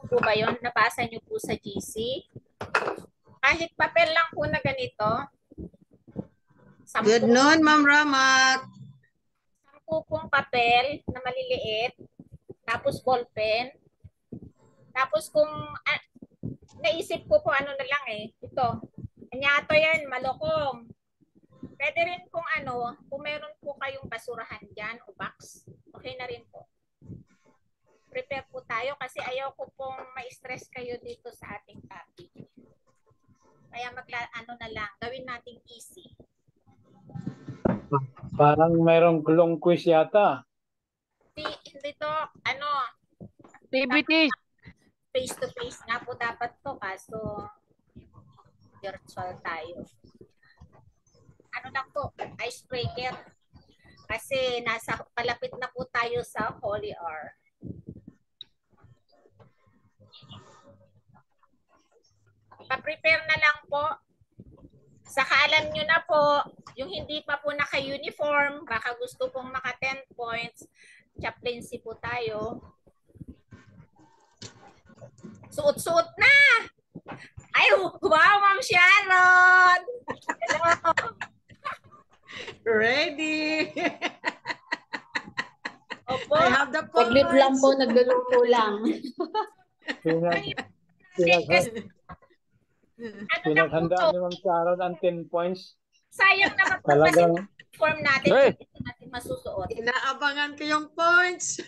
po ba yun? Nabasa niyo po sa GC? Kahit papel lang po na ganito, Good 10 noon, Ma'am Ramat. pong papel na maliliit, tapos ballpen, tapos kung naisip ko po ano na lang ito, anyato yan, malokong. Pwede rin kung kung meron po kayong basurahan dyan o box, okay na rin po. Prepare po tayo kasi ayaw ko pong ma-stress kayo dito sa ating topic. Kaya na lang, gawin nating easy. Parang mayroong long quiz yata. Hindi to, activity. Face-to-face nga po dapat to, kaso virtual tayo. Ano lang po, icebreaker. Kasi palapit na po tayo sa Holy Hour. Pa-prepare na lang po. Saka alam nyo na po, yung hindi pa po naka-uniform, baka gusto pong maka 10 points, chaplaincy po tayo. Suot-suot na! Ay, wow, Ma'am Sharon! Hello! Ready! Opo. I have the points. Saglit lang po, nagluluto lang. Pinaghanda ni Ma'am Sharon ang 10 points. Sayang naman po kasi form natin. Hey! Hindi natin masusuot. Inaabangan ko yung points.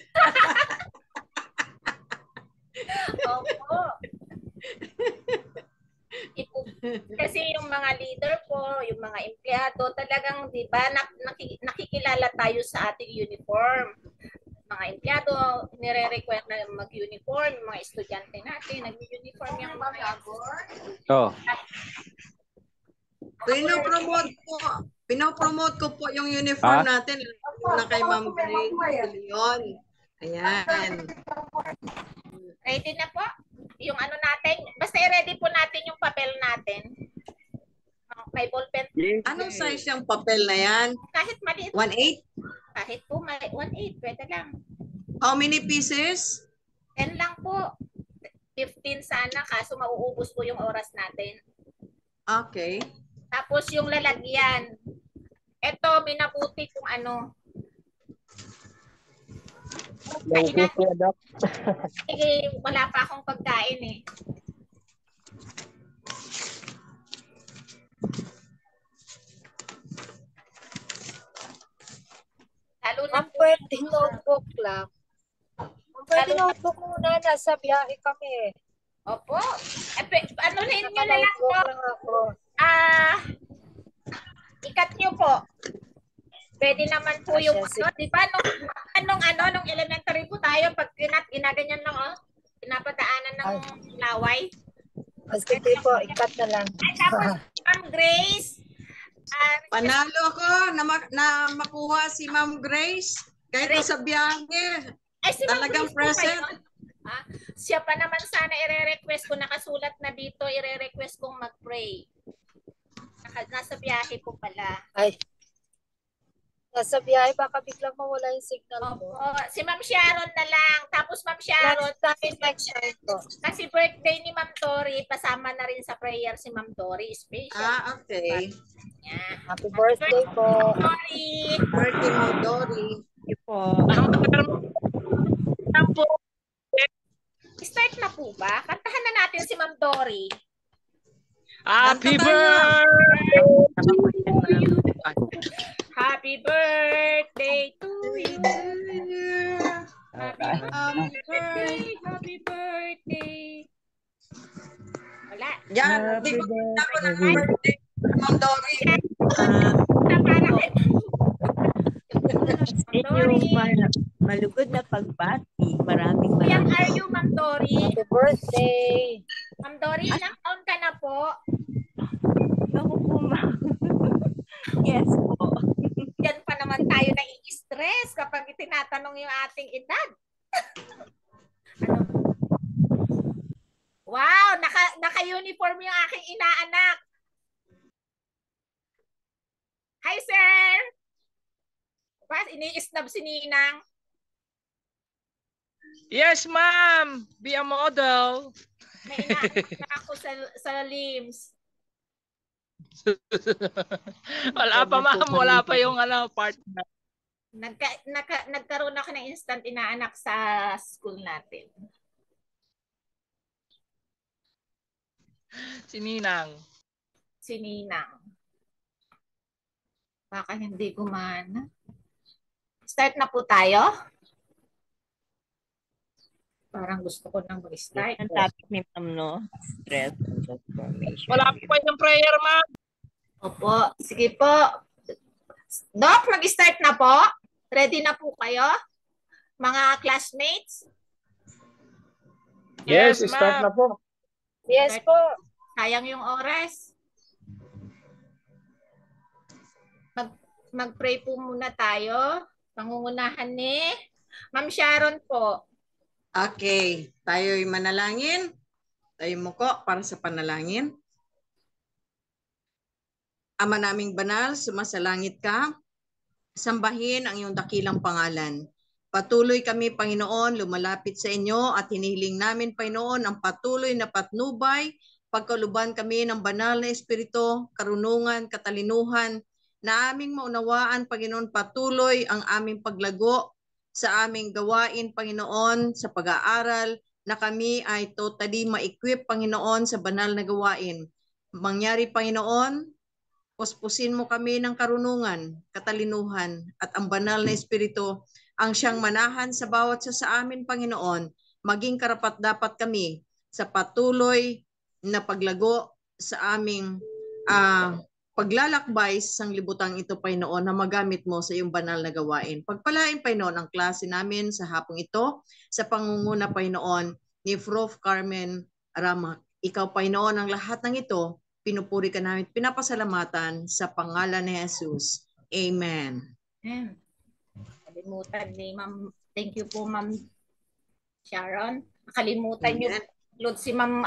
Opo. Kasi yung mga leader po, yung mga empleyado, talagang, di ba, nakikilala tayo sa ating uniform. Mga empleyado, nire-require na mag-uniform, yung mga estudyante natin, nag-uniform yung mga Oh. Pinopromote ko po yung uniform natin. Na kay Ma'am Grace Leon. Ayan. Ready na po? Yung natin, basta i-ready po natin yung papel natin. May ballpen. Anong size yung papel na yan? Kahit maliit. 1/8? Kahit po 1/8, pwede lang. How many pieces? 10 lang po. 15 sana, kaso mauubos po yung oras natin. Okay. Tapos yung lalagyan. Ito, minabuti kung ano. Sige, wala pa akong pagkain eh. Lalo na po. Pwede notebook lang. Pwede notebook muna, nasa biyahe kami. Opo. Ano rin nyo na lang po. Ikat nyo po. Pwede naman po yung di ba nung elementary po tayo pag ginaganyan ng pinapadaanan ng laway. Sige po, ikat na lang. Ay, tapos Ma'am Grace. Panalo ako na makuha si Ma'am Grace kahit sa biyahe. Ay, si talagang present. Siya pa naman sana ire-request ko, nakasulat na dito, ire-request kong mag-pray. Nasa biyahe po pala. Ay. Nasa biyahe, baka biglang mawala yung signal mo. Si Ma'am Sharon na lang. Tapos Ma'am Sharon, next time po. kasi birthday ni Ma'am Tori, pasama na rin sa prayer si Ma'am Tori. Special. Okay. Yeah. Happy birthday po. Tori. Birthday mo, Dory. Start na po ba? Kantahan na natin si Ma'am Tori. Happy birthday! Happy birthday to you. Happy birthday. Wala. Yan, di ba ako ng birthday, Ma'am Dory? Malugod na pagbati. Maraming Yang are you, Ma'am Dory? Happy birthday. Ma'am Dory, ilang taon ka na po? Ako po, ma'am. Yes po. Yan pa naman tayo nai-stress kapag itinatanong yung ating edad. Wow, naka-uniform yung aking inaanak. Hi, sir! Ini-snub si Ninang. Yes, ma'am. Be a model. May inaanak na ako sa limbs. Wala pa, ma'am. Wala pa yung partner. Nagkaroon ako ng instant inaanak sa school natin. Si Ninang. Si Ninang. Baka hindi gumana. Start na po tayo. Parang gusto ko nang mag-start. Ang topic ni ma'am, no? Stress and transformation. Wala pa yung prayer, ma'am. Opo. Sige po. Doc, mag-start na po. Ready na po kayo? Mga classmates? Yes, Yes, start ma'am. na po. Yes po. Sayang yung oras. Mag-pray po muna tayo. Pangungunahan ni Ma'am Sharon po. Okay, tayo'y manalangin. Tayo mo ko para sa panalangin. Ama naming banal, sumasalangit ka. Sambahin ang iyong dakilang pangalan. Patuloy kami, Panginoon, lumalapit sa inyo at hinihiling namin, Panginoon, ang patuloy na patnubay, pagkaluban kami ng banal na espiritu, karunungan, katalinuhan, na aming maunawaan, Panginoon, patuloy ang aming paglago sa aming gawain, Panginoon, sa pag-aaral, na kami ay totally ma-equip, Panginoon, sa banal na gawain. Mangyari, Panginoon, puspusin mo kami ng karunungan, katalinuhan, at ang banal na espiritu, ang siyang manahan sa bawat sa amin, Panginoon, maging karapat-dapat kami sa patuloy na paglago sa aming paglalakbay sa sanglibutang ito, Panginoon, na magamit mo sa iyong banal na gawain. Pagpalain, Panginoon, ang klase namin sa hapong ito, sa pangunguna, Panginoon, ni Prof. Carmen Ramak. Ikaw, Panginoon, ang lahat ng ito, pinupuri ka namin, pinapasalamatan sa pangalan ni Jesus. Amen. Ayan. Nakalimutan ni Ma'am. Thank you po, Ma'am Sharon. Nakalimutan niyo load si Ma'am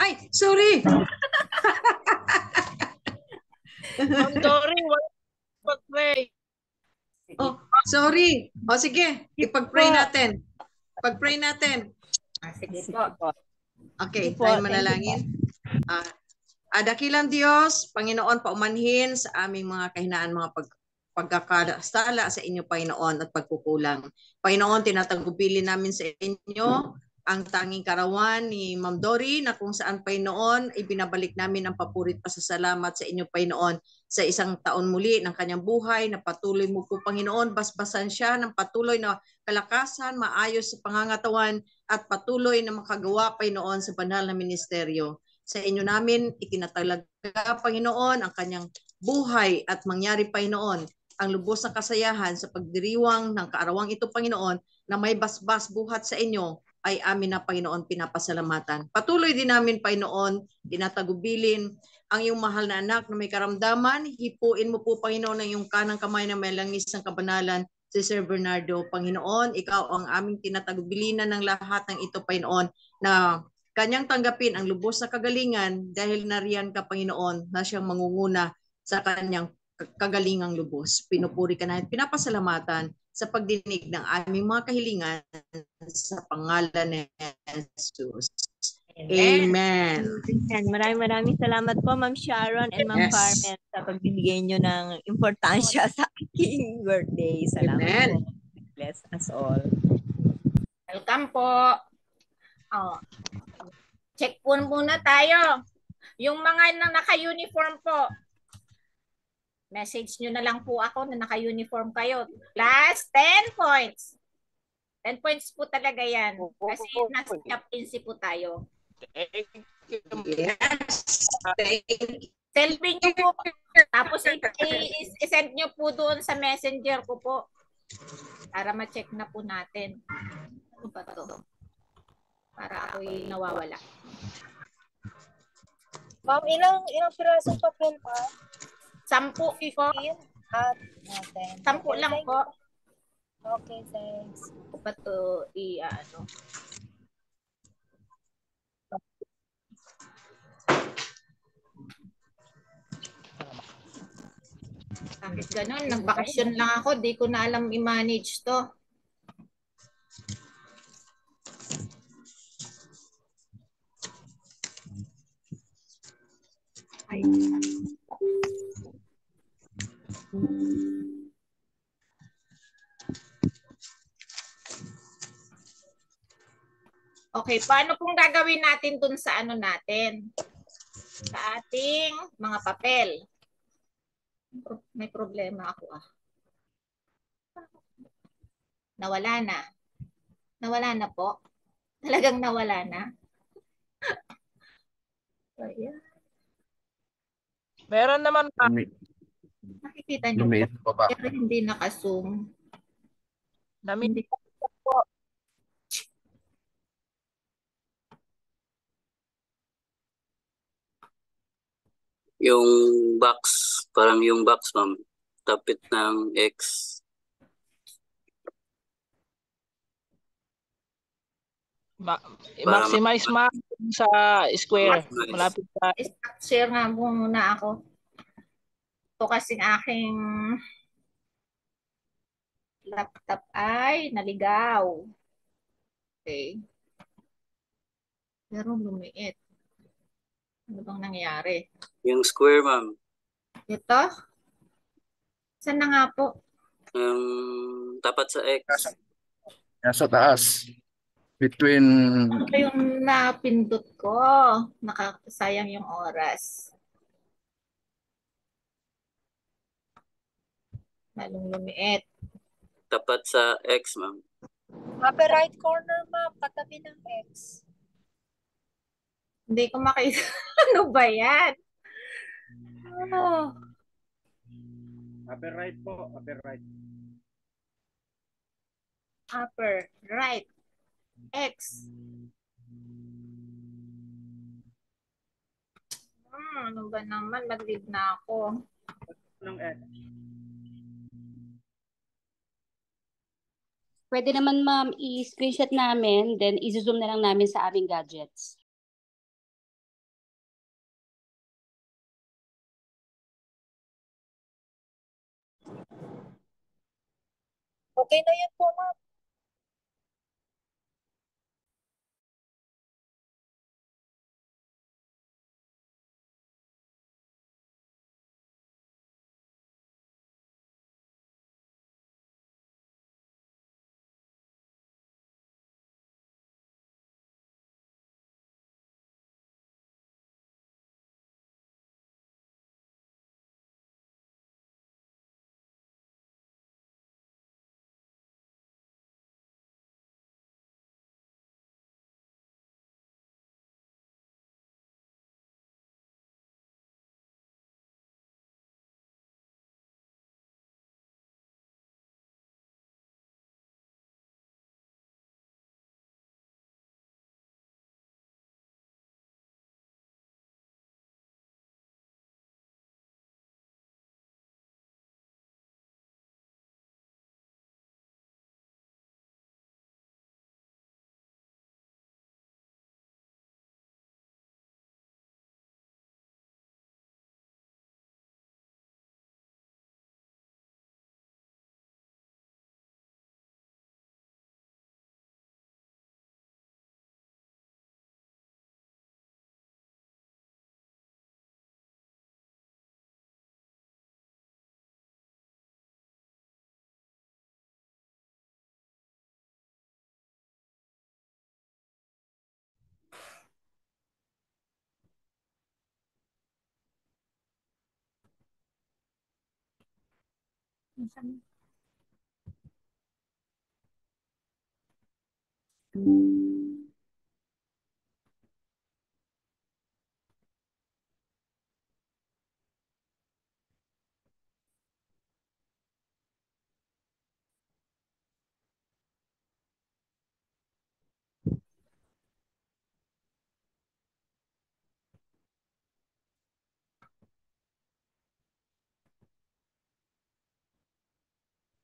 Ay, sorry! I'm sorry. Pag-pray. Oh, sorry. O sige, ipag-pray natin. Pag-pray natin. Sige po. Okay, Sige po, tayo thank you manalangin. Dakilang Diyos, Panginoon, paumanhin sa aming mga kahinaan, mga pagkakasala sa inyo, Panginoon, at pagkukulang. Panginoon, tinatagubilin namin sa inyo ang tanging karawan ni Ma'am Dory, na kung saan, Panginoon, ibinabalik namin ang papurit pasasalamat sa inyo, Panginoon, sa isang taon muli ng kanyang buhay, na patuloy mo po, Panginoon, basbasan siya ng patuloy na kalakasan, maayos sa pangangatawan, at patuloy na makagawa, Panginoon, sa banal na ministeryo. Sa inyo namin, itinatalaga, Panginoon, ang kanyang buhay at mangyari, Panginoon, ang lubos na kasayahan sa pagdiriwang ng kaarawang ito, Panginoon, na may basbas buhat sa inyo, ay amin na, Panginoon, pinapasalamatan. Patuloy din namin, Panginoon, tinatagubilin ang iyong mahal na anak na may karamdaman. Hipuin mo po, Panginoon, ang iyong kanang kamay na may langis ng kabanalan, si Sir Bernardo. Panginoon, ikaw ang aming tinatagubilinan ng lahat ng ito, Panginoon, na kanyang tanggapin ang lubos na kagalingan dahil nariyan ka, Panginoon, na siyang mangunguna sa kanyang kagalingang lubos. Pinupuri ka na at pinapasalamatan sa pagdinig ng aming mga kahilingan sa pangalan ni Jesus. Amen. Maraming salamat po, Ma'am Sharon and Ma'am Yes. Carmen, sa pagbibigay nyo ng importansya sa aking birthday. Salamat Amen. po. Bless us all. Welcome po. Check po muna tayo. Yung mga naka-uniform po, message nyo na lang po ako na naka-uniform kayo. Last 10 points. 10 points po talaga yan. Kasi nasa captaincy po tayo. Yes. Selfie nyo po. Tapos i-send nyo po doon sa messenger ko po. Para ma-check na po natin. Ano ba to? Para ako'y nawawala. Ma'am, ilang pirasong papel pa? 10 po. 15 at 10. 10 lang po. Okay, thanks. Ano ba to? Bakit ganun? Nagbakasyon lang ako. Di ko na alam i-manage to. Okay, paano pong gagawin natin dun sa ano natin? Sa ating mga papel. May problema ako ah. Nawala na. Nawala na po. Talagang nawala na. Ayan. Meron naman ma'am. Nakikita niyo po. Lumiit pa ba? Pero hindi naka-zoom. Hindi. Yung box, parang yung box, ma'am. Tapit ng X. Maximize ma'am sa square. Malapit sa Share nga muna ako. Ito kasing aking laptop ay naligaw. Okay. Pero lumiit. Ano bang nangyari? Yung square, ma'am. Ito? Saan na nga po? Yung tapat sa X. Nasa taas. Between Ano yung napindot ko? Nakasayang yung oras. Lalong lumiit. Tapat sa X, ma'am. Upper right corner, ma'am. Katabi ng X. Hindi ko makita. Ano ba yan? Oh. Upper right po, upper right. Upper right. X. Ano ba naman? Mag-leave na ako. Ng X. Pwede naman ma'am i-screenshot namin, then i-zoom na lang namin sa aming gadgets. Okay na yun po, ma'am.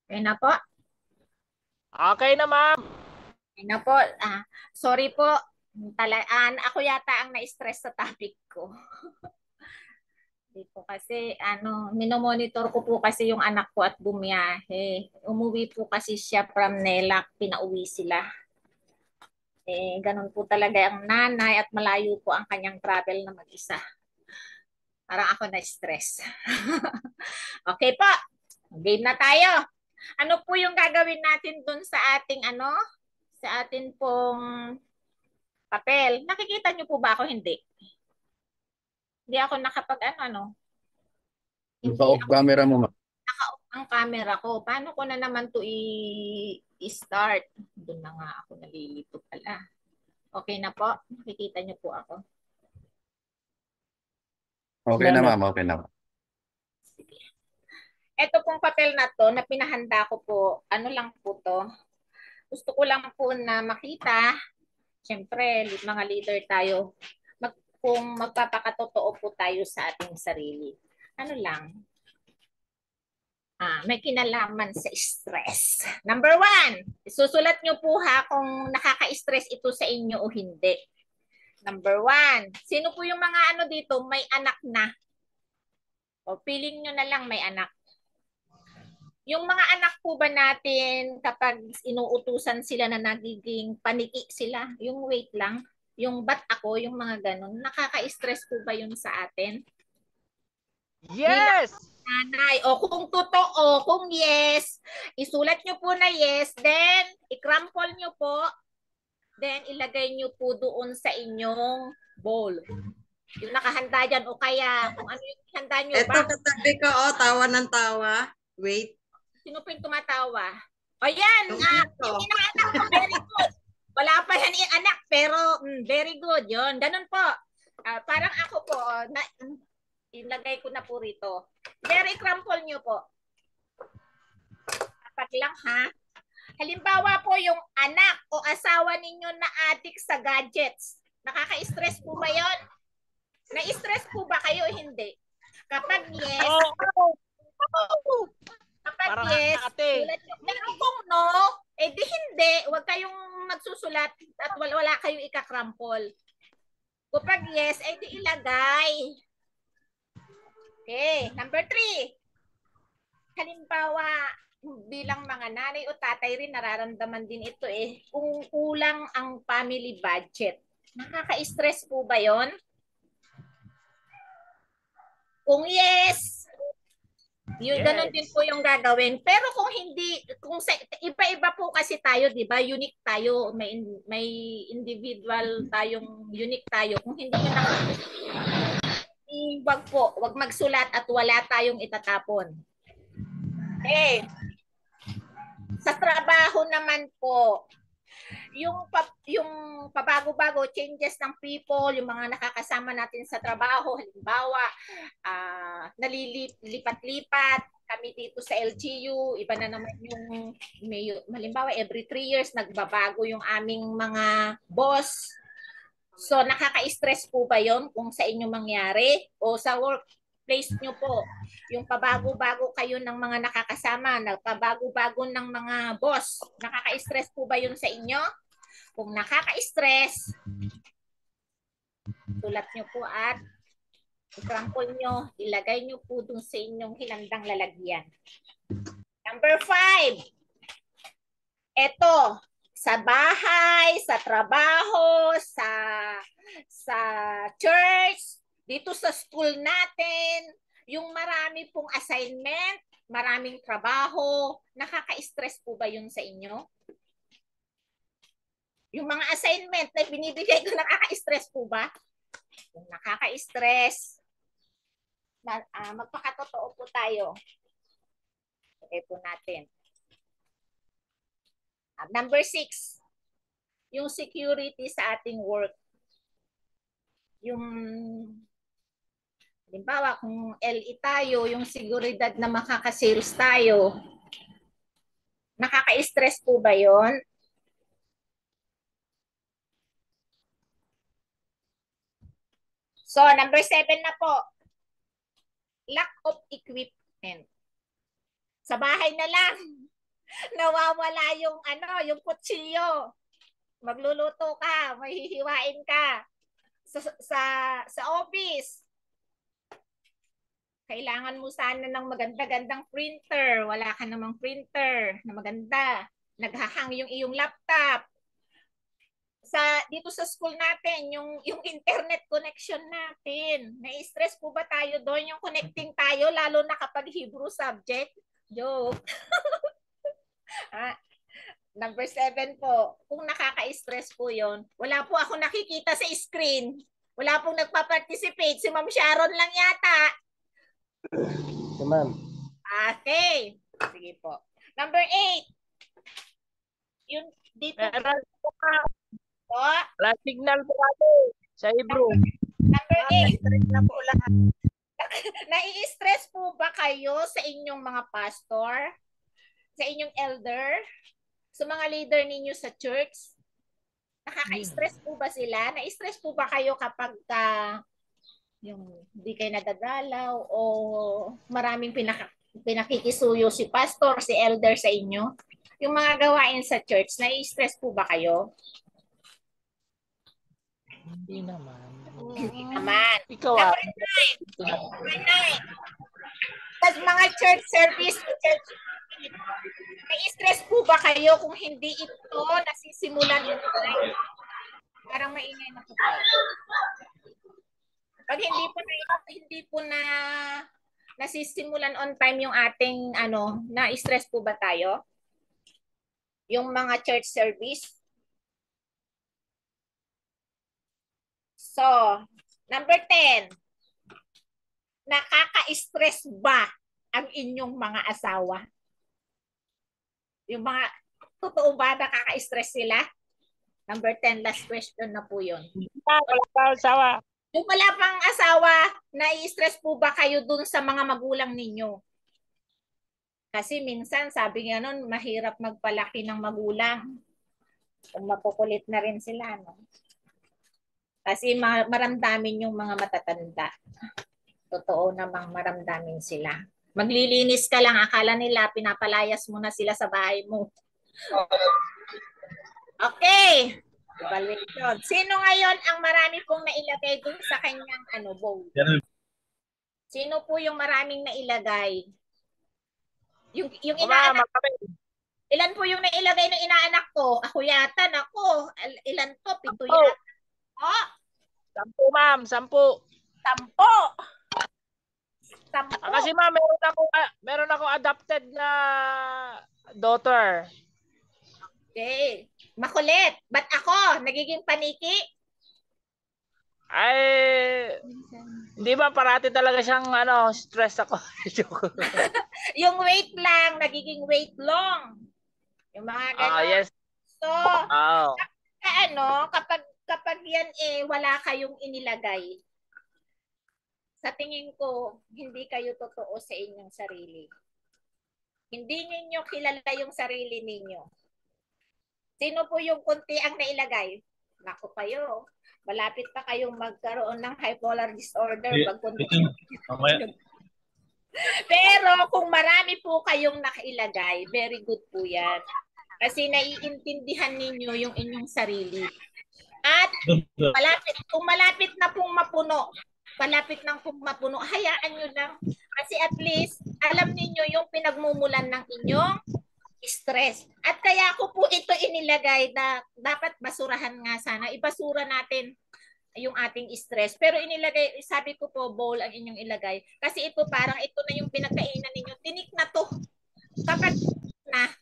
Okay na po. Okay na ma'am. Okay na po. Sorry po. Ako yata ang na-stress sa topic ko. Hindi po kasi, minomonitor ko po kasi yung anak ko at bumiyahe. Umuwi po kasi siya from Nelac, pinauwi sila. Ganun po talaga ang nanay at malayo po ang kanyang travel na mag-isa. Parang ako na-stress. Okay po. Game na tayo. Ano po yung gagawin natin dun sa ating sa atin pong papel? Nakikita niyo po ba ako? Hindi. Hindi ako Hindi Naka-off camera mo, ma'am. naka-off ang camera ko. Paano ko na naman to i-start? Doon na nga ako nalilito pala. Okay na po? Nakikita niyo po ako. Okay na, ma'am. Okay na. Sige. Ito pong papel na to na pinahanda ko po, ano lang po to. Gusto ko lang po na makita, syempre, mga leader tayo, kung magpapakatotoo po tayo sa ating sarili. Ano lang, may kinalaman sa stress. Number 1, isusulat nyo po ha kung nakaka-stress ito sa inyo o hindi. Number 1, sino po yung mga dito may anak na? O feeling nyo na lang may anak. Yung mga anak po ba natin kapag inuutusan sila na nagiging paniki sila, yung wait lang, yung ba't ako, yung mga ganun, nakaka-stress po ba yun sa atin? Yes! Nanay, o kung totoo, kung yes, isulat nyo po na yes, then i-crumple nyo po, then ilagay nyo po doon sa inyong bowl. Yung nakahanda dyan, o kaya kung ano yung handa nyo Ito ba? katabi ko, tawa ng tawa. Wait. Sino po yung tumatawa? O yan, Yung yung inaanak ko, very good. Wala pa yan yung anak, pero very good. Yun, ganun po. Parang ako po, ilagay ko na po rito. Very crumple nyo po. Kapag lang ha. Halimbawa po yung anak o asawa ninyo na addict sa gadgets. Nakaka-stress po ba yun? Na-stress po ba kayo o hindi? Kapag yes, kapag Parang yes, ate. sulat nyo. Pero kung no, di hindi. Huwag kayong magsusulat at wala kayong ikakrampol. Kapag yes, di ilagay. Okay, number 3. Halimbawa, bilang mga nanay o tatay rin, nararamdaman din ito kung kulang ang family budget. Nakaka-stress po ba yon? Kung yes, yun, ganun din po yung gagawin. Pero kung hindi, iba-iba po kasi tayo, di ba? Unique tayo. May individual tayong unique tayo. Kung hindi nyo wag magsulat at wala tayong itatapon. Okay. Sa trabaho naman po, yung pabago-bago, changes ng people, yung mga nakakasama natin sa trabaho, halimbawa, nalilipat-lipat kami dito sa LGU, iba na naman yung, halimbawa, every 3 years, nagbabago yung aming mga boss. So, nakaka-stress po ba yon kung sa inyo mangyari? O sa workplace nyo po, yung pabago-bago kayo ng mga nakakasama, pabago-bago ng mga boss, nakaka-stress po ba yun sa inyo? Kung nakaka-stress, sulat nyo po at i-crumple nyo, ilagay nyo po dun sa inyong hinandang lalagyan. Number 5. Ito, sa bahay, sa trabaho, sa church, dito sa school natin, yung marami pong assignment, maraming trabaho, nakaka-stress po ba yun sa inyo? Yung mga assignment na binibigay ko, nakaka-stress po ba? Kung nakaka-stress, magpakatotoo po tayo. Okay po natin. Number 6, yung security sa ating work. Yung, halimbawa, kung LE tayo, yung seguridad na makaka-sales tayo, nakaka-stress po ba yon? So, number 7 na po. Lack of equipment. Sa bahay na lang, nawawala yung kutsilyo. Magluluto ka, may hihiwain ka. Sa office, kailangan mo sana ng maganda-gandang printer. Wala ka namang printer na maganda. Naghahang yung iyong laptop. dito sa school natin, yung internet connection natin. Na-stress po ba tayo doon? Yung connecting tayo, lalo na kapag Hebrew subject? Joke. Number 7 po, kung nakaka-stress po yon, wala po ako nakikita sa screen. Wala pong nagpa-participate. Si Ma'am Sharon lang yata. Si ma'am. Okay. Sige po. Number 8. Yung dito Meron po ka. po. Wala signal po ako sa Hebrew. Number 8. Na po lahat. Nai-stress po ba kayo sa inyong mga pastor? Sa inyong elder? Sa mga leader ninyo sa church? Nakaka-stress po ba sila? Na-stress po ba kayo kapag yung hindi kayo nadadalaw o maraming pinakikisuyo si pastor, si elder sa inyo? Yung mga gawain sa church, na-stress po ba kayo? Hindi naman. Hindi naman. Ikaw Number 9. Tapos mga church service, na-stress po ba kayo kung hindi ito nasisimulan ng time? Parang maingay na po tayo. Pag hindi po na nasisimulan on time yung ating na-stress po ba tayo? Yung mga church service. So, number 10. Nakaka-stress ba ang inyong mga asawa? Yung mga, totoo ba nakaka-stress sila? Number 10, last question na po yun. wala pa asawa. Kung wala pang asawa, nai-stress po ba kayo dun sa mga magulang ninyo? Kasi minsan, sabi nga nun, mahirap magpalaki ng magulang. Kung makukulit na rin sila, no? Kasi maramdamin yung mga matatanda. Totoo namang maramdamin sila. Maglilinis ka lang, akala nila pinapalayas mo na sila sa bahay mo. Okay. Evaluation. Sino ngayon ang marami pong nailagay dun sa kanyang bowl? Sino po yung maraming nailagay? Yung inaanak. Ilan po yung nailagay ng inaanak ko? Ako yata, nako. Ilan to? 7 yata. Oh. 10, ma'am. 10. 10. Kasi ma'am, meron akong adopted na daughter. Okay. Makulit. Ba't ako? Nagiging paniki? Ay, hindi ba parati talaga siyang stress ako. Yung weight lang, nagiging weight long. Yung mga gano'n. Yes. So, kapag yan wala kayong inilagay, sa tingin ko, hindi kayo totoo sa inyong sarili. Hindi ninyo kilala yung sarili ninyo. Sino po yung kunti ang nailagay? Naku kayo. Malapit pa kayong magkaroon ng bipolar disorder. Pero kung marami po kayong nakailagay, very good po yan. Kasi naiintindihan ninyo yung inyong sarili. At kung malapit na pong mapuno, hayaan nyo lang. Kasi at least, alam niyo yung pinagmumulan ng inyong stress. At kaya ko po ito inilagay na dapat basurahan nga sana. Ibasura natin yung ating stress. Pero inilagay, sabi ko po, bowl ang inyong ilagay. Kasi ito parang ito na yung pinagkainan ninyo. Tinik na to. Kapag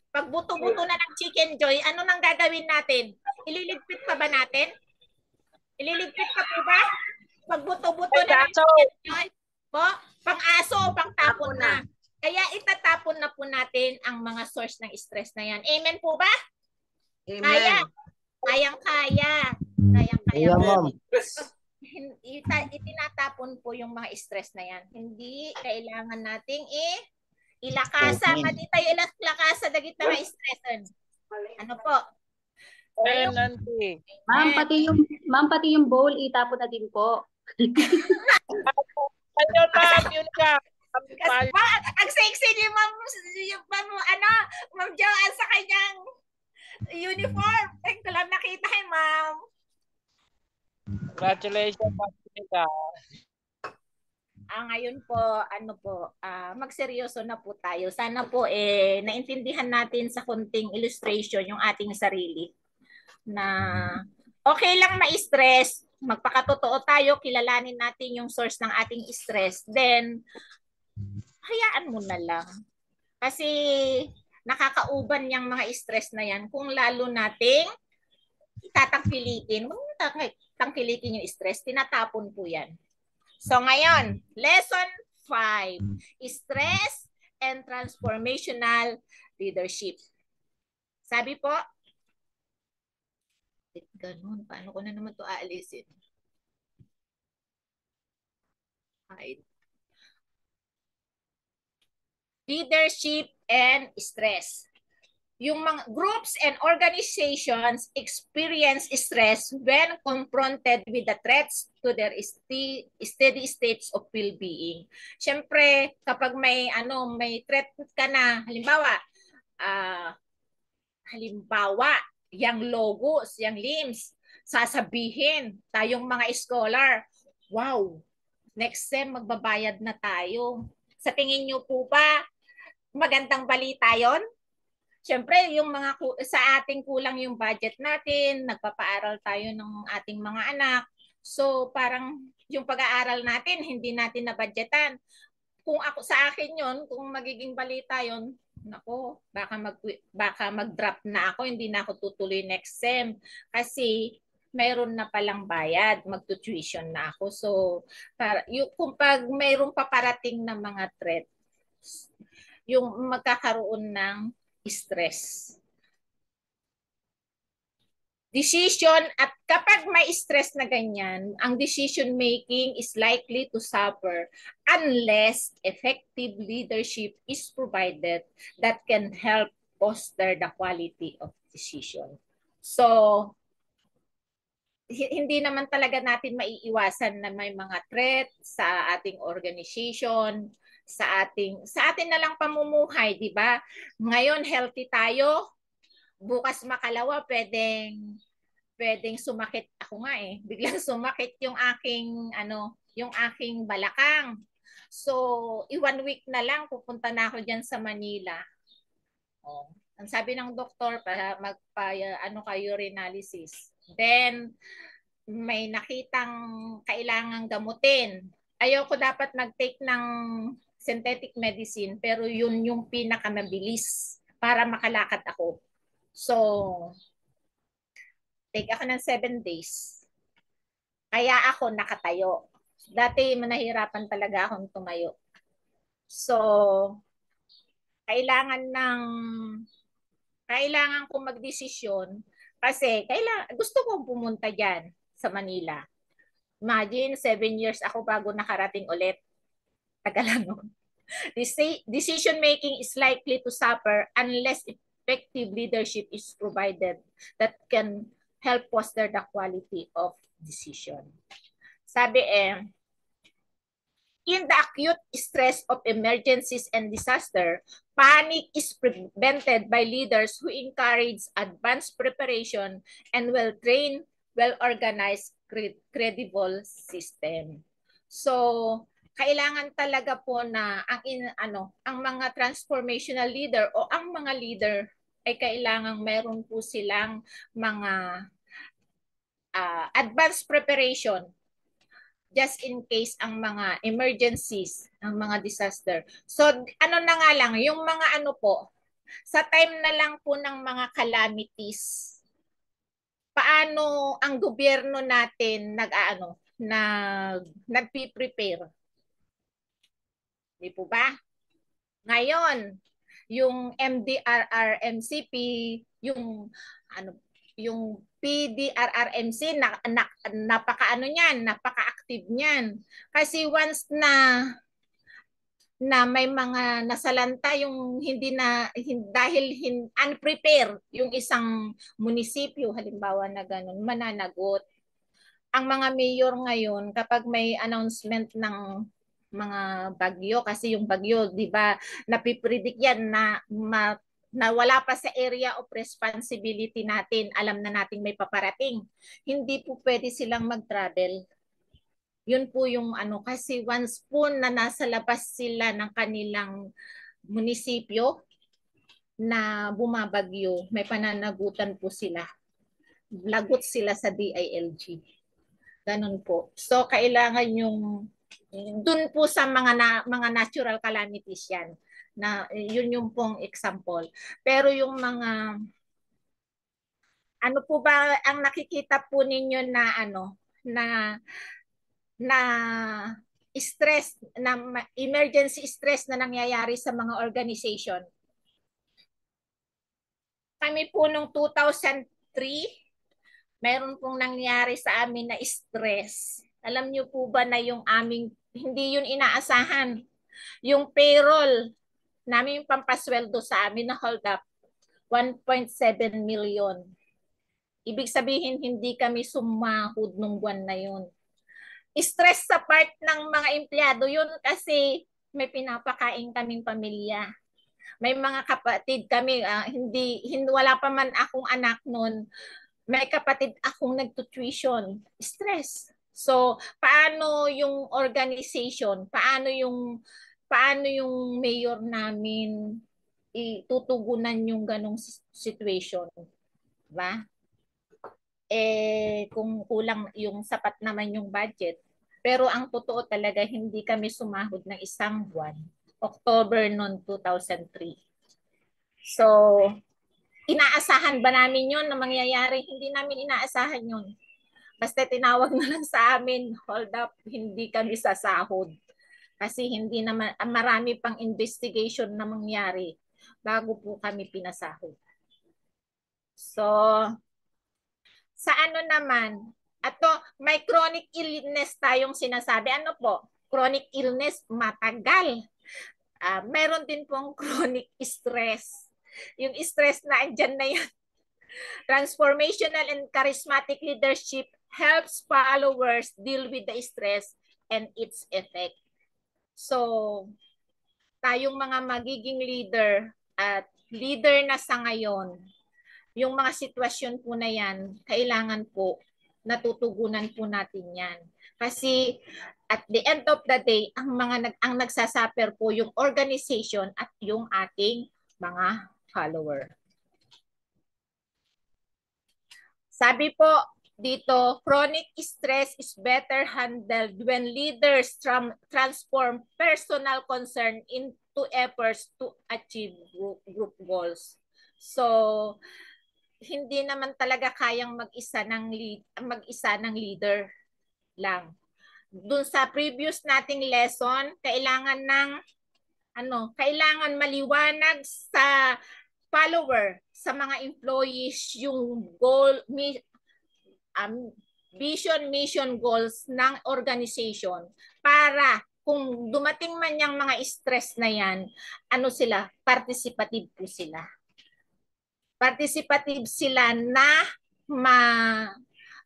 pag buto-buto na ng Chicken Joy, ano nang gagawin natin? Ililigpit pa ba natin? Ililigpit pa po ba? Pag buto-buto na ng Chicken Joy? Po? Pang-aso o pang-tapon na? Kaya itatapon na po natin ang mga source ng stress na yan. Amen po ba? Amen. Kaya. Kayang-kaya. Yeah, ma'am. Itinatapon po yung mga stress na yan. Hindi kailangan nating ilakasa. Madi tayo ilakasa dagit na stressan. Ano po? Ma'am, pati yung bowl, itapon na din po. Ayun, ma'am, yun ka. Kasi ang sexy ni Ma'am Joanne sa kanyang uniform. Ay, ko lang nakita Ma'am. Congratulations, Ma'am. Ngayon po, magseryoso na po tayo. Sana po naintindihan natin sa konting illustration yung ating sarili na Okay lang ma-stress. Magpakatotoo tayo, kilalanin natin yung source ng ating stress. Then, hayaan mo na lang. Kasi nakakauban yung mga stress na yan kung lalo nating tatangkilikin. Tangkilikin yung stress, tinatapon po yan. So ngayon, lesson 5, stress and transformational leadership. Sabi po, ganun, paano ko na naman to aalisin? Leadership and stress. Yung mga groups and organizations experience stress when confronted with the threats to their steady states of well-being. Siyempre, kapag may threat ka na, halimbawa, yung logos, yung limbs, sasabihin tayong mga scholar, wow, next sem magbabayad na tayo. Sa tingin niyo po ba magandang balita yon? Siyempre, yung mga sa ating kulang yung budget natin, nagpapaaral tayo ng ating mga anak. So, parang yung pag-aaral natin, hindi natin na-budgetan. Kung ako sa akin yon, kung magiging balita yon, nako, baka mag-drop na ako, hindi na ako tutuloy next sem. Kasi mayroon na palang bayad, magtutuition na ako. So, kung pag mayroong paparating na mga threat, yung magkakaroon ng stress. Decision, at kapag may stress na ganyan, ang decision making is likely to suffer unless effective leadership is provided that can help foster the quality of decision. So, hindi naman talaga natin maiiwasan na may mga threat sa ating organization, sa atin na lang pamumuhay, di ba? Ngayon healthy tayo, bukas makalawa pwedeng sumakit ako nga eh. Biglang sumakit yung aking balakang. So, 1 week na lang pupunta na ako diyan sa Manila. Oh, ang sabi ng doktor para urinalysis. Then may nakitang kailangang gamutin. Ayoko dapat mag-take ng synthetic medicine, pero yun yung pinakamabilis para makalakad ako. So, take ako ng 7 days. Kaya ako nakatayo. Dati nahirapan talaga akong tumayo. So, kailangan kong magdesisyon kasi gusto kong pumunta diyan sa Manila. Imagine, 7 years ako bago nakarating ulit. Tagal ano. Decision making is likely to suffer unless effective leadership is provided that can help foster the quality of decision. Sabi in the acute stress of emergencies and disaster, panic is prevented by leaders who encourage advanced preparation and well-trained, well-organized, credible system. So, kailangan talaga po na ang mga transformational leader o ang mga leader ay kailangang meron po silang mga advanced preparation just in case ang mga emergencies, ang mga disaster. So, na nga lang, yung mga sa time na lang po ng mga calamities, paano ang gobyerno natin nagpi-prepare? Di po ba? Ngayon, yung MDRRMCP, yung PDRRMC, napaka-active niyan. Kasi once na may mga nasalanta yung dahil unprepared yung isang munisipyo, halimbawa na ganun, mananagot. Ang mga mayor ngayon, kapag may announcement ng mga bagyo, kasi yung bagyo, di ba, napipredict yan na wala pa sa area of responsibility natin, alam na natin may paparating. Hindi po pwede silang mag-travel. Yun po yung kasi once po na nasa labas sila ng kanilang munisipyo na bumabagyo, may pananagutan po sila. lagot sila sa DILG. Ganun po. So kailangan yung dun po sa mga natural calamities yan na yun yung pong example. Pero yung mga ano po ba ang nakikita po ninyo na na stress na emergency stress na nangyayari sa mga organization? Kami po nung 2003 meron pong nangyari sa amin na stress. Alam niyo po ba na yung aming, hindi yun inaasahan. Yung payroll namin pampasweldo sa amin na hold up, 1.7 million. Ibig sabihin, hindi kami sumahod nung buwan na yun. Stress sa part ng mga empleyado yun kasi may pinapakain kaming pamilya. May mga kapatid kami, wala pa man akong anak nun, may kapatid akong nagtutuition, stress. So, paano yung organization, paano yung mayor namin itutugunan yung ganong situation? Diba? Kung kulang yung sapat naman yung budget. Pero ang totoo talaga, hindi kami sumahod ng isang buwan. October noon 2003. So, inaasahan ba namin yun na mangyayari? Hindi namin inaasahan yun. Basta tinawag na lang sa amin, hold up, hindi kami sasahod. Kasi hindi naman, marami pang investigation na mangyari bago po kami pinasahod. So, sa ano naman, may chronic illness tayong sinasabi. Ano po? Chronic illness, matagal. Meron din pong chronic stress. Yung stress na andyan na yan. Transformational and charismatic leadership helps followers deal with the stress and its effect. So, tayong mga magiging leader at leader na sa ngayon, yung mga sitwasyon po na yan, kailangan po natutugunan po natin yan. Kasi at the end of the day, ang nagsasuffer po yung organization at yung ating mga follower. Sabi po dito, chronic stress is better handled when leaders transform personal concern into efforts to achieve group goals. So, hindi naman talaga kayang mag-isa ng leader lang. Dun sa previous nating lesson, kailangan maliwanag sa follower, sa mga employees yung goal, vision, mission, goals ng organization para kung dumating man yung mga stress na yan, participative po sila. Participative sila na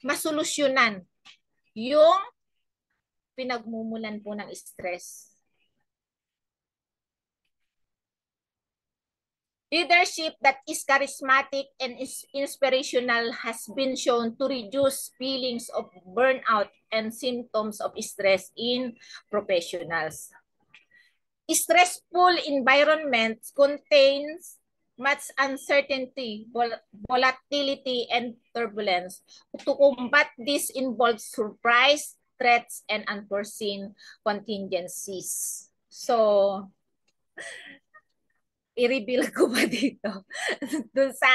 masolusyonan yung pinagmumulan po ng stress. Leadership that is charismatic and inspirational has been shown to reduce feelings of burnout and symptoms of stress in professionals. Stressful environments contains much uncertainty, volatility, and turbulence. To combat this involves surprise, threats, and unforeseen contingencies. So, i-reveal ko ba dito? Doon sa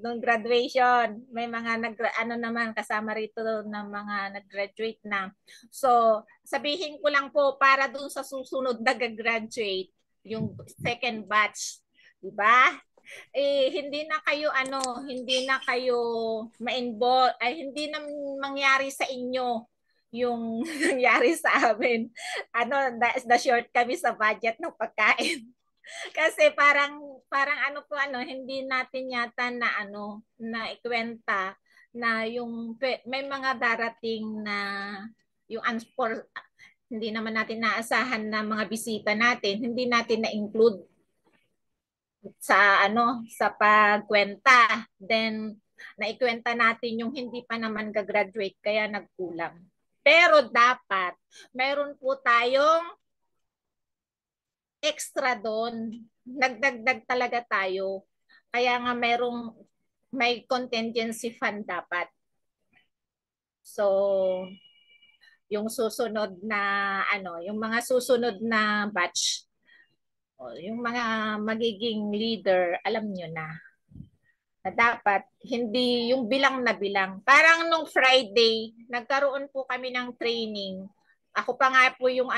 nung graduation, may mga naman kasama rito ng mga nag-graduate na. So, sabihin ko lang po para doon sa susunod na graduate, yung second batch, di ba? Hindi na kayo ma-involve, hindi na mangyari sa inyo yung nangyari sa amin. Na short kami sa budget ng pagkain. Kasi parang hindi natin yata na ikwenta na yung may mga darating na yung hindi naman natin naasahan na mga bisita natin, hindi natin na-include sa sa pagkwenta. Then naikwenta natin yung hindi pa naman gagraduate kaya nagkulang. Pero dapat meron po tayong extra doon. Nagdagdag talaga tayo. Kaya nga merong may contingency fund dapat. So, yung susunod na yung mga susunod na batch, yung mga magiging leader, alam nyo na dapat hindi yung bilang na bilang. Parang nung Friday, nagkaroon po kami ng training. Ako pa nga po yung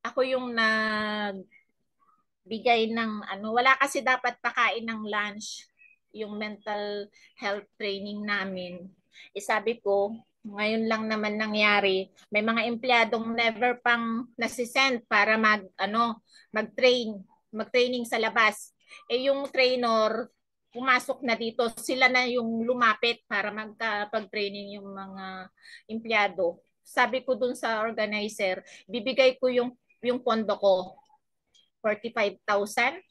ako yung nagbigay ng wala kasi dapat pakain ng lunch yung mental health training namin. Sabi ko, ngayon lang naman nangyari, may mga empleyadong never pang nasisend para mag-training sa labas. Yung trainer pumasok na dito, sila na yung lumapit para magkapag-training yung mga empleyado. Sabi ko dun sa organizer, bibigay ko yung pondo ko, 45,000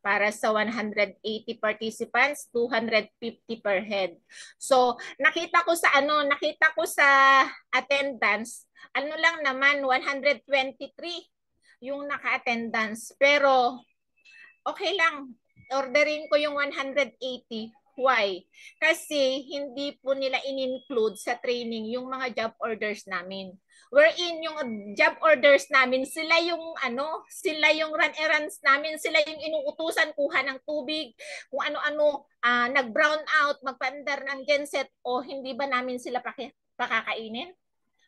para sa 180 participants, 250 per head. So, nakita ko sa attendance, lang naman 123 yung naka-attendance. Pero okay lang, orderin ko yung 180. Why? Kasi hindi po nila in-include sa training yung mga job orders namin. Wherein yung job orders namin, sila yung run errands namin, sila yung inuutusan kuha ng tubig, kung ano-ano, nag-brown out, magpaandar ng genset, o hindi ba namin sila pakakainin?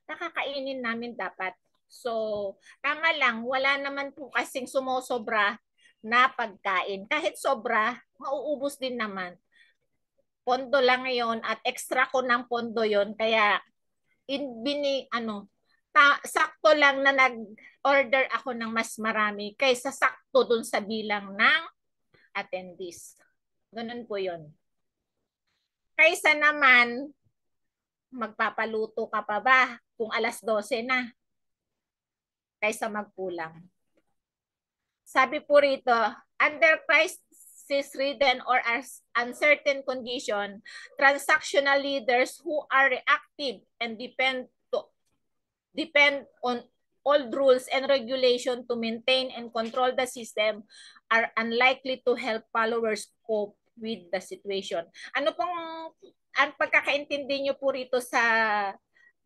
Pakakainin namin dapat. So, tama lang, wala naman po kasing sumosobra na pagkain. Kahit sobra, mauubos din naman. Pondo lang yon at extra ko ng pondo yon, kaya sakto lang na nag-order ako ng mas marami kaysa sakto dun sa bilang ng attendees. Ganun po yon. Kaysa naman, magpapaluto ka pa ba kung alas 12 na? Kaysa magkulang. Sabi po rito, under crisis-ridden or uncertain condition, transactional leaders who are reactive and depend on old rules and regulation to maintain and control the system are unlikely to help followers cope with the situation. Ano pong ang pagkakaintindi nyo po rito sa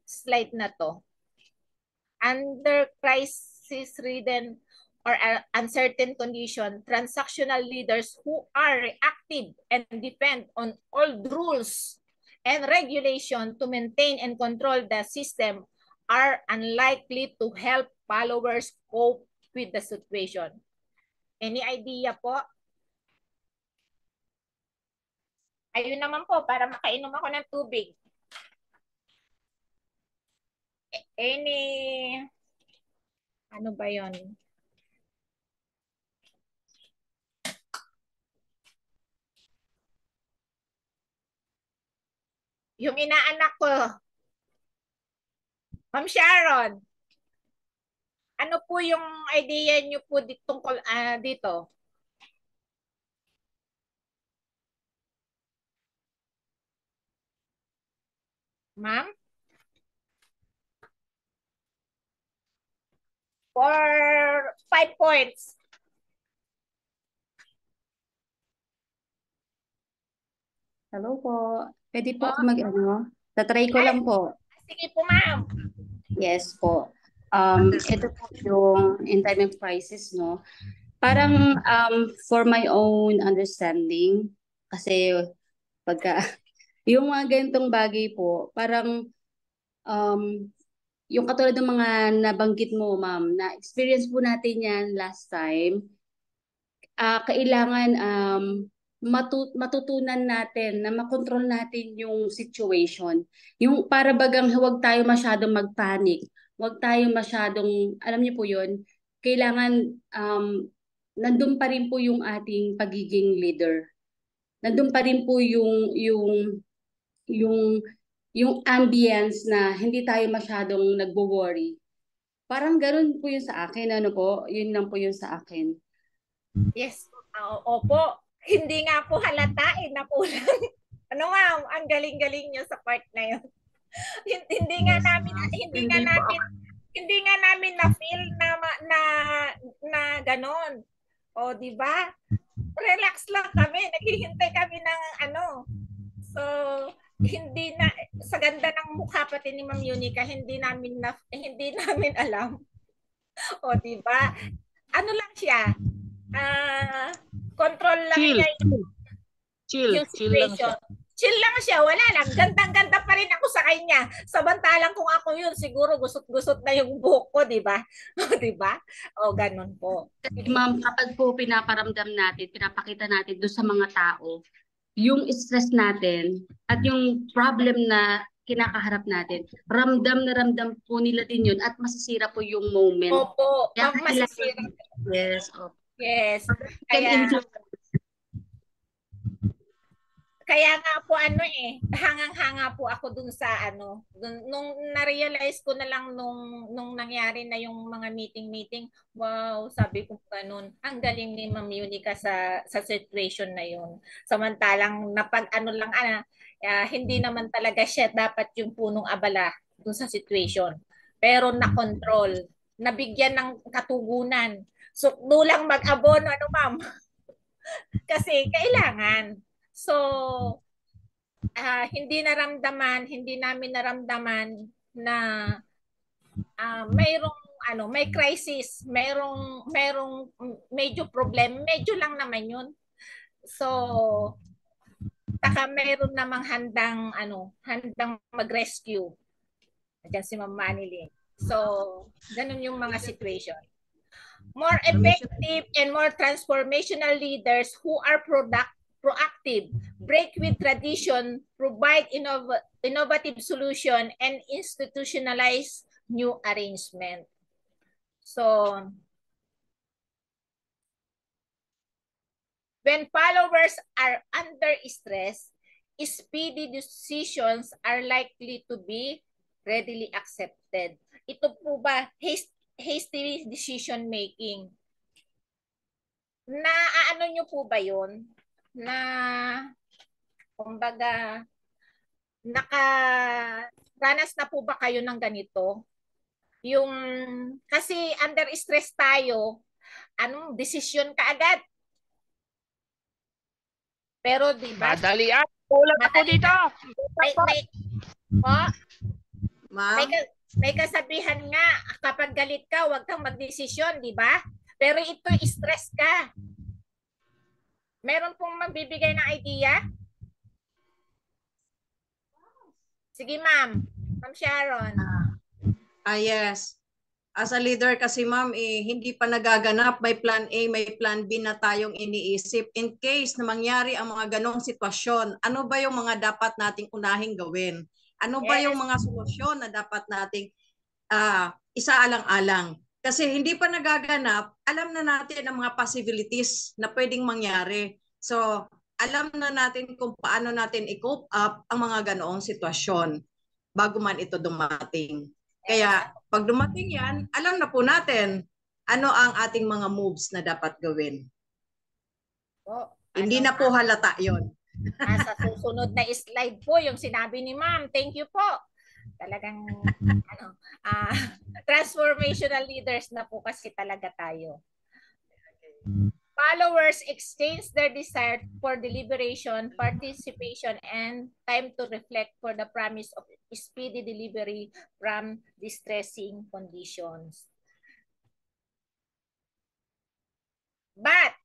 slide na to? Under crisis-ridden or uncertain condition, transactional leaders who are reactive and depend on old rules and regulation to maintain and control the system are unlikely to help followers cope with the situation. Any idea po? Ayun naman po, para makainom ako ng tubig. Ano ba yon? Yung inaanak ko, Ma'am Sharon, ano po yung idea niyo po tungkol dito? Ma'am? For 5 points. Hello po. Pwede po ako tatry ko lang po. Sige po, ma'am. Yes po. Ito po yung in time of crisis, no? Parang for my own understanding, kasi pagka yung mga ganitong bagay po, parang yung katulad ng mga nabanggit mo, ma'am, na experience po natin yan last time, kailangan matutunan natin na makontrol natin yung situation. Yung para bagang huwag tayo masyadong magpanic, huwag tayo masyadong, alam niyo po yun, kailangan nandun pa rin po yung ating pagiging leader. Nandun pa rin po yung ambience na hindi tayo masyadong nagbo-worry. Parang ganoon po yun sa akin, ano po? Yun lang po yun sa akin. Yes. Opo. Hindi nga po halata na po lang. Ano ma'am, ang galing-galing niyo sa part na yun. hindi nga namin na feel na ganon. O, di ba? Relax lang kami, naghihintay kami ng So, hindi na sa ganda ng mukha pati ni Ma'am Unica, hindi namin alam. O, di ba? Ano lang siya? Control lang Chill. niya yung Chill lang siya. situation. Chill lang siya, wala lang. Gandang-ganda pa rin ako sa kanya. Samantalang kung ako yun, siguro gusot-gusot na yung buhok ko, di ba? Di ba? O, ganun po. Ma'am, kapag po pinaparamdam natin, pinapakita natin doon sa mga tao, yung stress natin at yung problem na kinakaharap natin, ramdam na ramdam po nila din yun at masisira po yung moment. Opo, Kaya masisira. Yes, opo. Yes. Can Kaya, influence. kaya nga po hangang-hanga po ako dun sa nung na-realize ko na lang nung nangyari na yung mga meeting, wow, sabi ko ganun. Ang galing ni Ma'am Unica sa situation na yun. Samantalang hindi naman talaga siya dapat yung punong abala dun sa situation. Pero na-control, nabigyan ng katugunan. So, dulang mag-abono, ma'am? Kasi kailangan. So, hindi namin naramdaman na may crisis, mayroong medyo problem, medyo lang naman yun. So, mayroon namang handang mag-rescue. Diyan si Ma'am Manilyn. So, ganun yung mga situation. More effective and more transformational leaders who are proactive, break with tradition, provide innovative solution, and institutionalize new arrangement. So, when followers are under stress, speedy decisions are likely to be readily accepted. Ito po ba, hasty decision making? Ano nyo po ba yun? Na kumbaga nakaranas na po ba kayo ng ganito? Yung kasi under stress tayo, anong desisyon ka agad? Pero di ba? Madali at ulan ako dito. May kasabihan nga, kapag galit ka, huwag kang magdesisyon, di ba? Pero ito, stress ka. Meron pong magbibigay ng idea? Sige, ma'am. Ma'am Sharon. Yes. As a leader kasi ma'am, hindi pa nagaganap. May plan A, may plan B na tayong iniisip. In case na mangyari ang mga ganong sitwasyon, ano ba yung mga dapat nating unahing gawin? Ano ba yung mga solusyon na dapat nating isaalang-alang? Kasi hindi pa nagaganap, alam na natin ang mga possibilities na pwedeng mangyari. So, alam na natin kung paano natin i-cope up ang mga ganoong sitwasyon bago man ito dumating. Kaya, pag dumating yan, alam na po natin ano ang ating mga moves na dapat gawin. Hindi na po halata yon. Sa susunod na slide po, yung sinabi ni ma'am. Thank you po. Talagang transformational leaders na po kasi talaga tayo. Followers exchange their desire for deliberation, participation, and time to reflect for the promise of speedy delivery from distressing conditions. But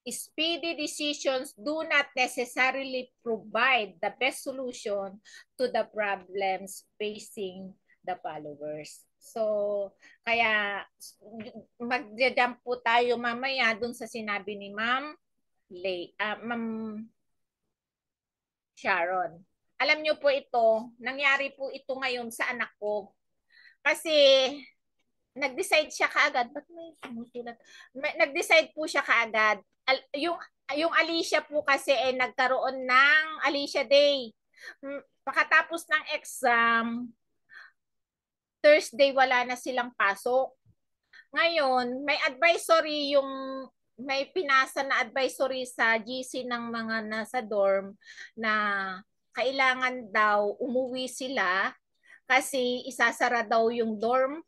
speedy decisions do not necessarily provide the best solution to the problems facing the followers. So, kaya mag-jump po tayo mamaya dun sa sinabi ni Ma'am Sharon. Alam niyo po ito, nangyari po ito ngayon sa anak ko. Kasi nag-decide siya kaagad. Ba't may sumusulat? Nag-decide po siya kaagad. Yung Alicia po kasi nagkaroon ng Alicia Day. Pagkatapos ng exam, Thursday wala na silang pasok. Ngayon, may pinasa na advisory sa GC ng mga nasa dorm na kailangan daw umuwi sila kasi isasara daw yung dorm,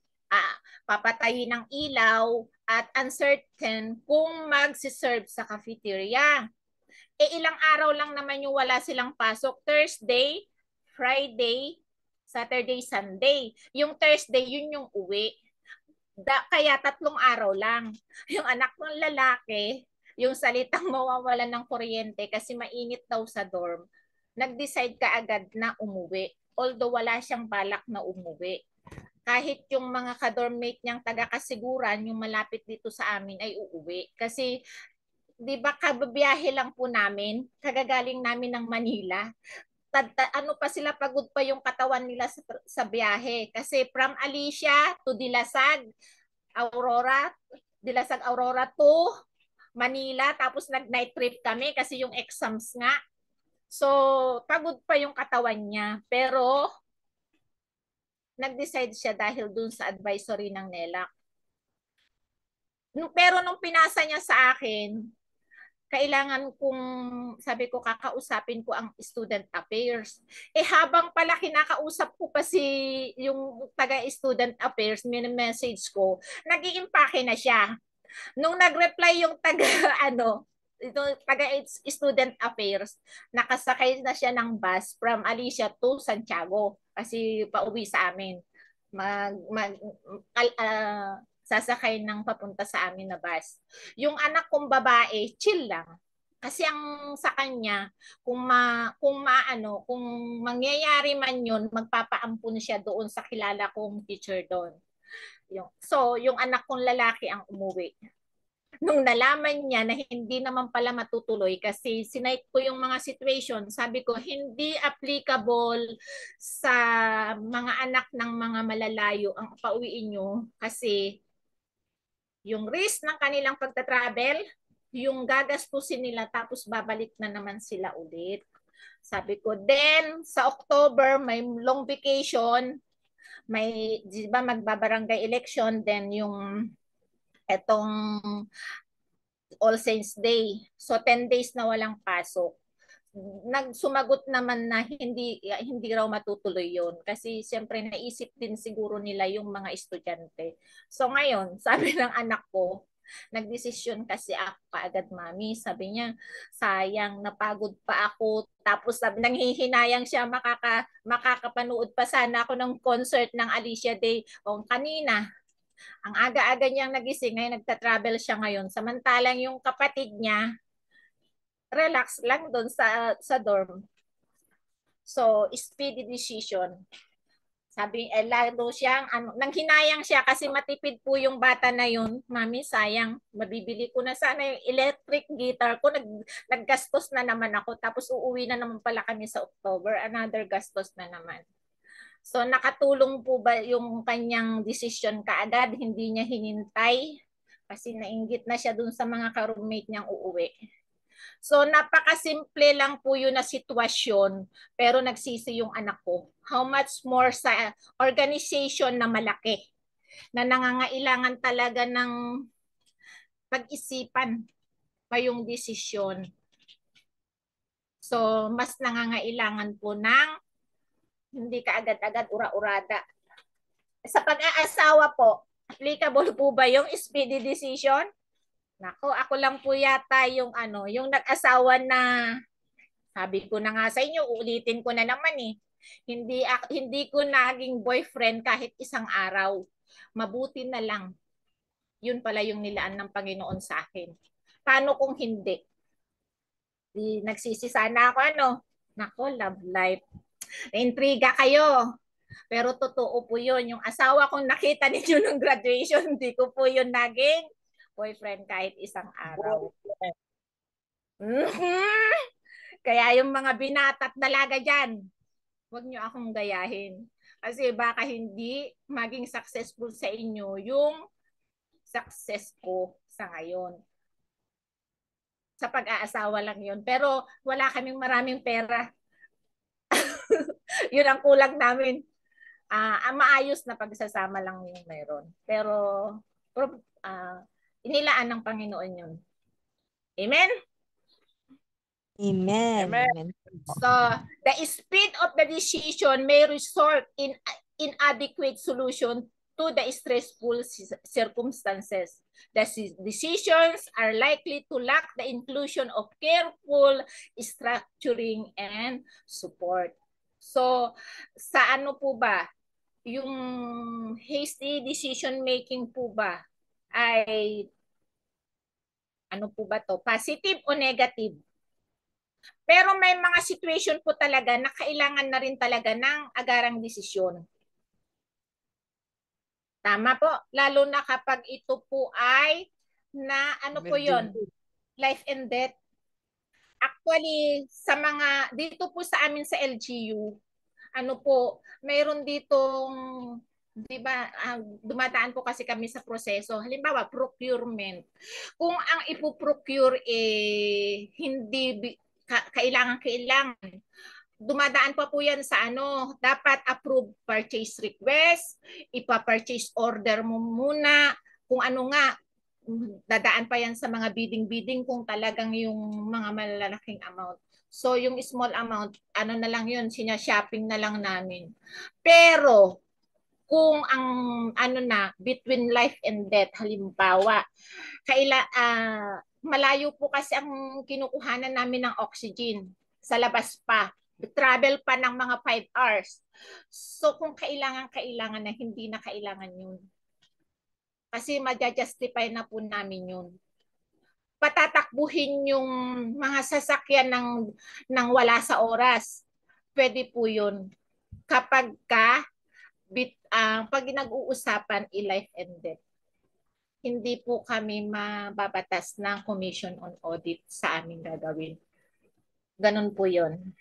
papatayin ng ilaw at uncertain kung magsiserve sa cafeteria. ilang araw lang naman yung wala silang pasok. Thursday, Friday, Saturday, Sunday. Yung Thursday, yun yung uwi. Kaya 3 araw lang. Yung anak ng lalaki, yung salitang mawawalan ng kuryente kasi mainit daw sa dorm, nag-decide ka agad na umuwi. Although wala siyang balak na umuwi. Kahit yung mga ka-dormmate niyang taga-kasiguran, yung malapit dito sa amin ay uuwi. Kasi, di ba kababiyahe lang po namin, kagagaling namin ng Manila. Ano pa sila, pagod pa yung katawan nila sa biyahe. Kasi from Alicia to Dilasag, Aurora, Dilasag Aurora to Manila, tapos nag-night trip kami kasi yung exams nga. So, pagod pa yung katawan niya. Pero, nag-decide siya dahil dun sa advisory ng NELAC. Pero nung pinasa niya sa akin, kailangan kong, sabi ko, kakausapin ko ang student affairs. Habang pala kinakausap ko pa si yung taga-student affairs, message ko, nag-i-impake na siya. Nung nag-reply yung taga-student affairs, nakasakay na siya ng bus from Alicia to Santiago kasi pauwi sa amin. Sasakay ng papunta sa amin na bus. Yung anak kong babae, chill lang. Kasi ang sa kanya, kung mangyayari man yun, magpapaampun siya doon sa kilala kong teacher doon. So, yung anak kong lalaki ang umuwi. Nung nalaman niya na hindi naman pala matutuloy kasi sinite ko yung mga situation, sabi ko hindi applicable sa mga anak ng mga malalayo ang pauwiin nyo kasi yung risk ng kanilang pagta-travel, yung gagastusin nila tapos babalik na naman sila ulit. Sabi ko, then sa October may long vacation, may, di ba, magbabarangay election, then yung etong All Saints Day. So 10 days na walang pasok. Nagsumagot naman na hindi raw matutuloy yon kasi siyempre naisip din siguro nila yung mga estudyante. So ngayon, sabi ng anak ko, nagdesisyon kasi ako kaagad, mami. Sabi niya, sayang, napagod pa ako. Tapos nanghihinayang siya, makakapanood pa sana ako ng concert ng Alicia Day. O kanina, ang aga-aga niyang nagising, ngayon nagta-travel siya ngayon. Samantalang yung kapatid niya, relax lang doon sa dorm. So, speedy decision. Sabi, lalo siyang, nanghinayang siya kasi matipid po yung bata na yun. Mami, sayang, mabibili ko na sana yung electric guitar ko. Naggastos na naman ako. Tapos uuwi na naman pala kami sa October. Another gastos na naman. So, nakatulong po ba yung kanyang decision kaagad? Hindi niya hinintay kasi nainggit na siya dun sa mga ka-roommate niyang uuwi. So, napakasimple lang po yun na sitwasyon, pero nagsisi yung anak ko. How much more sa organization na malaki, na nangangailangan talaga ng pag-isipan pa yung desisyon. So, mas nangangailangan po ng hindi ka agad-agad ura-urada. Sa pag-aasawa po, applicable po ba yung speedy decision? Nako, ako lang po yata yung yung nag-asawa na sabi ko na nga sa inyo, ulitin ko na naman eh. Hindi ko naging boyfriend kahit isang araw. Mabuti na lang. Yun pala yung nilaan ng Panginoon sa akin. Paano kung hindi? Nagsisi sana ako Nako, love life. Intriga kayo. Pero totoo po yun. Yung asawa kong nakita ninyo nung graduation, hindi ko po yun naging boyfriend kahit isang araw. Kaya yung mga binatat dalaga dyan, huwag nyo akong gayahin. Kasi baka hindi maging successful sa inyo yung success ko sa ngayon. Sa pag-aasawa lang yun. Pero wala kaming maraming pera. Yun ang kulang namin. Maayos na pagsasama lang yung meron. Pero inilaan ng Panginoon yun. Amen? Amen. Amen. So, the speed of the decision may result in inadequate solution to the stressful circumstances. The decisions are likely to lack the inclusion of careful structuring and support. So, sa ano po ba? Yung hasty decision making po ba ay ano po ba to? Positive o negative? Pero may mga situation po talaga na kailangan na rin talaga ng agarang desisyon. Tama po, lalo na kapag ito po ay na ano po yon, life and death. Actually, sa mga, dito po sa amin sa LGU, ano po, mayroon ditong, di ba, dumadaan po kasi kami sa proseso. Halimbawa, procurement. Kung ang ipoprocure hindi kailangan, dumadaan pa po yan sa ano, dapat approve purchase request, ipa-purchase order mo muna, kung ano nga, dadaan pa yan sa mga bidding kung talagang yung mga malalaking amount. So yung small amount, ano na lang yun, sinya-shopping na lang namin. Pero kung ang ano na, between life and death, halimbawa, malayo po kasi ang kinukuhanan namin ng oxygen sa labas pa. Travel pa ng mga 5 hours. So kung kailangan na, hindi na kailangan yun. Kasi ma-justify na po namin yun. Patatakbuhin yung mga sasakyan ng wala sa oras. Pwede po yun. Kapag pag nag-uusapan life and death, hindi po kami mababatas ng Commission on Audit sa aming gagawin. Ganun po yun.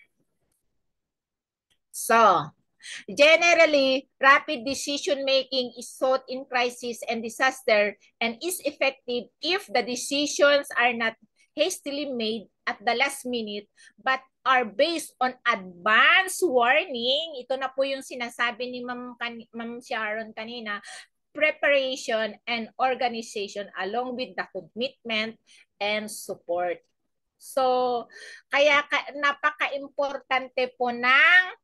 So, generally, rapid decision-making is sought in crisis and disaster and is effective if the decisions are not hastily made at the last minute but are based on advance warning. Ito na po yung sinasabi ni Ma'am Sharon kanina, preparation and organization along with the commitment and support. So, kaya napaka-importante po ng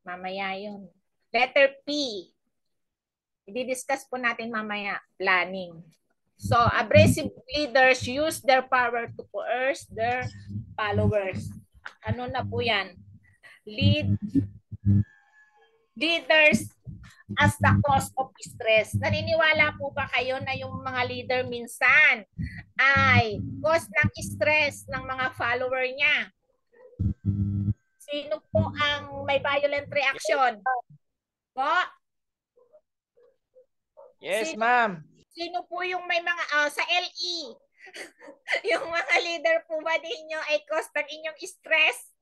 mamaya yun. Letter P. I-discuss po natin mamaya. Planning. So, abrasive leaders use their power to coerce their followers. Ano na po yan? Leaders as the cause of stress. Naniniwala po ba kayo na yung mga leader minsan ay cause ng stress ng mga follower niya? Sino po ang may violent reaction? Po? Yes, ma'am. Sino po yung may mga, sa LE, yung mga leader po ba ninyo ay cause ng inyong stress?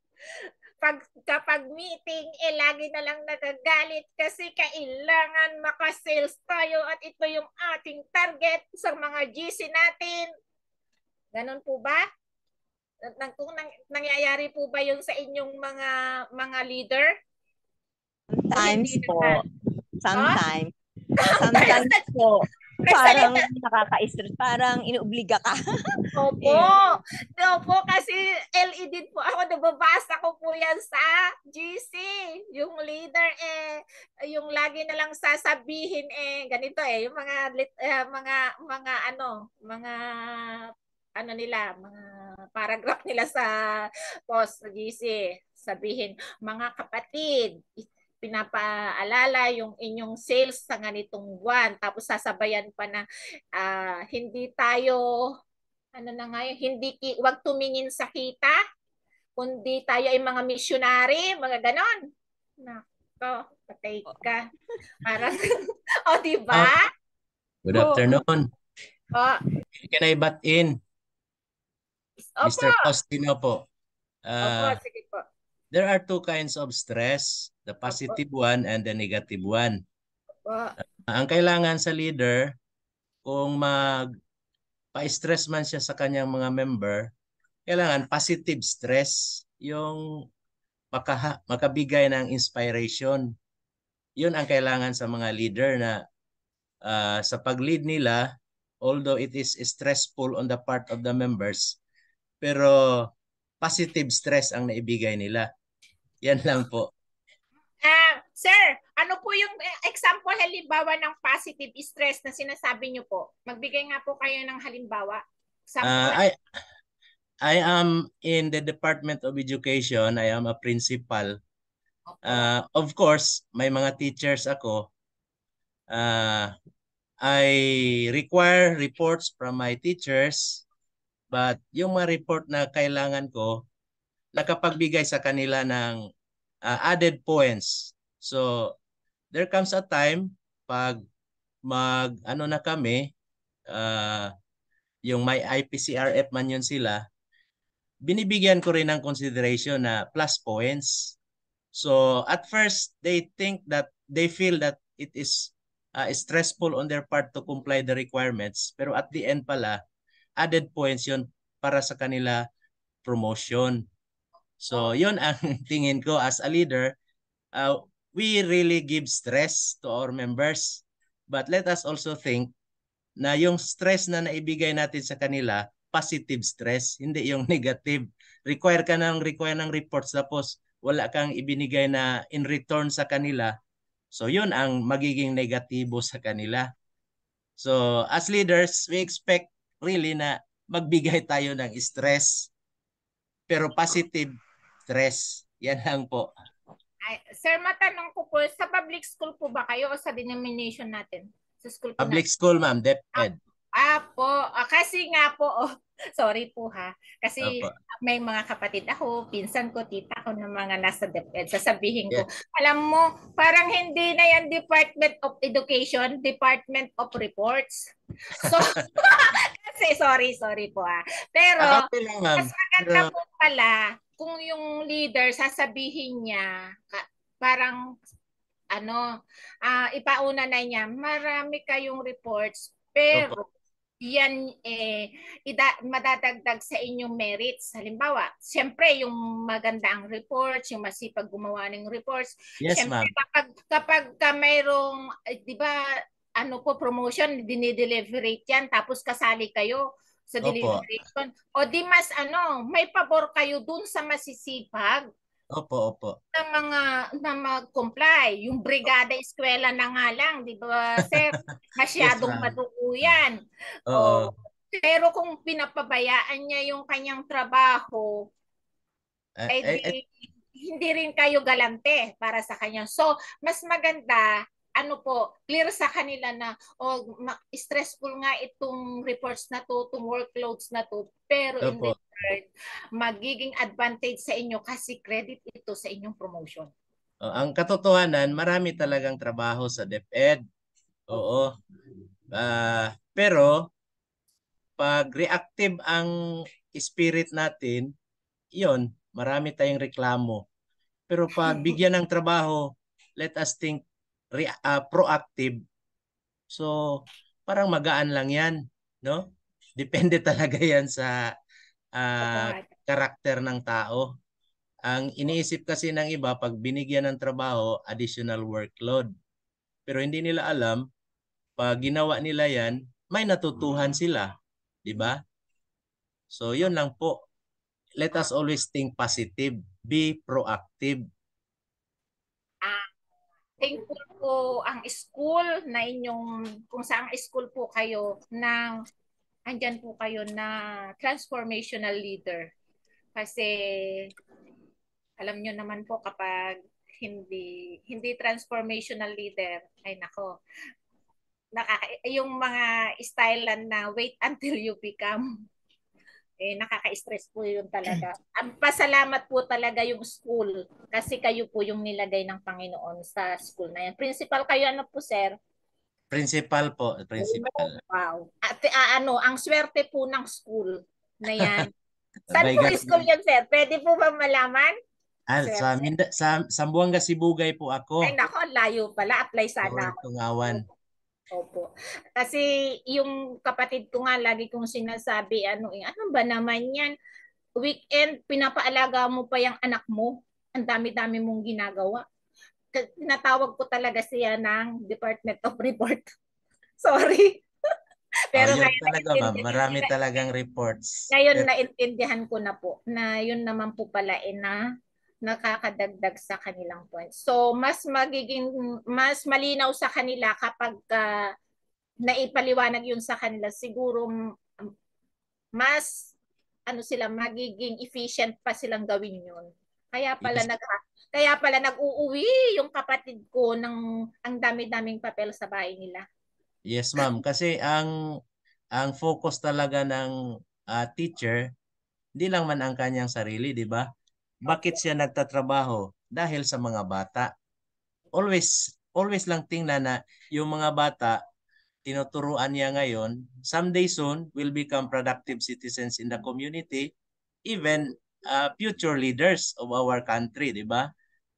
Kapag meeting, lagi na lang nagagalit kasi kailangan makasales tayo at ito yung ating target sa mga GC natin. Ganon po ba? Kung nangyayari po ba yun sa inyong mga leader? Sometimes po. Sometimes. Sometimes po. Parang nakaka-stress. Parang inuobliga ka. Opo. Opo, kasi LE din po ako. Nababasa ko po yan sa GC. Yung leader yung lagi na lang sasabihin ganito yung mga nila, mga paragraph nila sa post sa GC. Sabihin, mga kapatid, pinapaalala yung inyong sales sa ganitong buwan. Tapos sasabayan pa na hindi tayo, wag tumingin sa kita, kundi tayo ay mga missionary, mga ganon. Nako, patay ka. Parang, diba? Good afternoon. Can I butt in? Opo. Mr. Faustino po. Opo, sige po. There are two kinds of stress, the positive one and the negative one. Ang kailangan sa leader, kung pa-stress man siya sa kanyang mga member, kailangan positive stress, yung makabigay ng inspiration. Yun ang kailangan sa mga leader na sa pag-lead nila, although it is stressful on the part of the members, pero positive stress ang naibigay nila. Yan lang po. Sir, ano po yung example halimbawa ng positive stress na sinasabi niyo po? Magbigay nga po kayo ng halimbawa. Example. I am in the Department of Education. I am a principal. Of course, may mga teachers ako. I require reports from my teachers, but yung mga report na kailangan ko, nakapagbigay sa kanila ng added points. So, there comes a time pag ano na kami, yung may IPCRF man yun sila, binibigyan ko rin ng consideration na plus points. So, at first, they feel that it is stressful on their part to comply the requirements. Pero at the end pala, added points yun para sa kanila promotion. So, yun ang tingin ko as a leader. We really give stress to our members. But let us also think na yung stress na naibigay natin sa kanila, positive stress, hindi yung negative. Require ng reports tapos wala kang ibinigay na in return sa kanila. So yun ang magiging negatibo sa kanila. So as leaders, we expect really na magbigay tayo ng stress, pero positive stress. Yan lang po. Sir, matanong ko po, sa public school po ba kayo o sa denomination natin? Sa school po Public natin? school, ma'am, DepEd. Kasi nga po, sorry po ha, kasi Apo. may mga kapatid ako, pinsan ko, tita ko ng mga nasa DepEd. Sasabihin ko, Yeah. alam mo, parang hindi na yan Department of Education, Department of Reports. So, kasi sorry po ha. Pero, Okay lang, ma'am. mas maganda po pala kung yung leader sasabihin niya, parang ipauna na niya, marami kayong reports, pero yan madadagdag sa inyong merits. Halimbawa, siyempre yung maganda ang reports, yung masipag gumawa ng reports. Yes, siyempre, ma'am. kapag mayroong, di ba, promotion, dinideliberate yan, tapos kasali kayo sa deliberation. O di mas may pabor kayo dun sa masisipag. Opo. Na mag-comply. Yung brigada eskwela na nga lang, di ba, sir? Masyadong madugo yan. Pero kung pinapabayaan niya yung kanyang trabaho, hindi rin kayo galante para sa kanya. So, mas maganda, clear sa kanila na, stressful nga itong reports na to, itong workloads na to, pero in return, magiging advantage sa inyo kasi credit ito sa inyong promotion. Ang katotohanan, marami talagang trabaho sa DepEd. Oo. Pero, pag reactive ang spirit natin, yun, marami tayong reklamo. Pero pag bigyan ng trabaho, let us think proactive. So, parang magaan lang yan, no? Depende talaga yan sa karakter ng tao. Ang iniisip kasi ng iba, pag binigyan ng trabaho, additional workload. Pero hindi nila alam, pag ginawa nila yan, may natutuhan sila. Diba? So, yun lang po. Let us always think positive. Be proactive. Thankful po ang school na kung saang school po kayo andyan po kayo na transformational leader. Kasi alam nyo naman po kapag hindi transformational leader, ay nako, yung mga style na wait until you become, nakaka-stress po yun talaga. Ang pasalamat po talaga yung school kasi kayo po yung nilagay ng Panginoon sa school na yan. Principal kayo, po, sir? Principal po, principal. Wow. At ang swerte po ng school na yan. Saan po school yan, sir? Pwede po ba malaman? Sa Zamboanga, Sibugay po ako. Ay nako, layo pala. Apply sana. Tungawan. Opo. Kasi yung kapatid ko nga lagi kong sinasabi, ano ba naman yan? Weekend, pinapaalaga mo pa yung anak mo. Ang dami-dami mong ginagawa. Tinatawag ko talaga siya ng Department of Report. Sorry. Pero yun talaga, ma'am. Marami talagang reports. Ngayon naintindihan ko na po na yun naman po pala na nakakadagdag sa kanilang points. So, mas malinaw sa kanila kapag naipaliwanag yun sa kanila. Siguro, mas, sila, magiging efficient pa silang gawin yun. Kaya pala nag-uuwi yung kapatid ko ng ang dami-daming papel sa bahay nila. Yes, ma'am. Kasi ang focus talaga ng teacher, hindi lang man ang kanyang sarili, di ba? Bakit siya nagtatrabaho? Dahil sa mga bata. Always lang tingnan na yung mga bata, tinuturuan niya ngayon, someday soon will become productive citizens in the community, even future leaders of our country, di ba?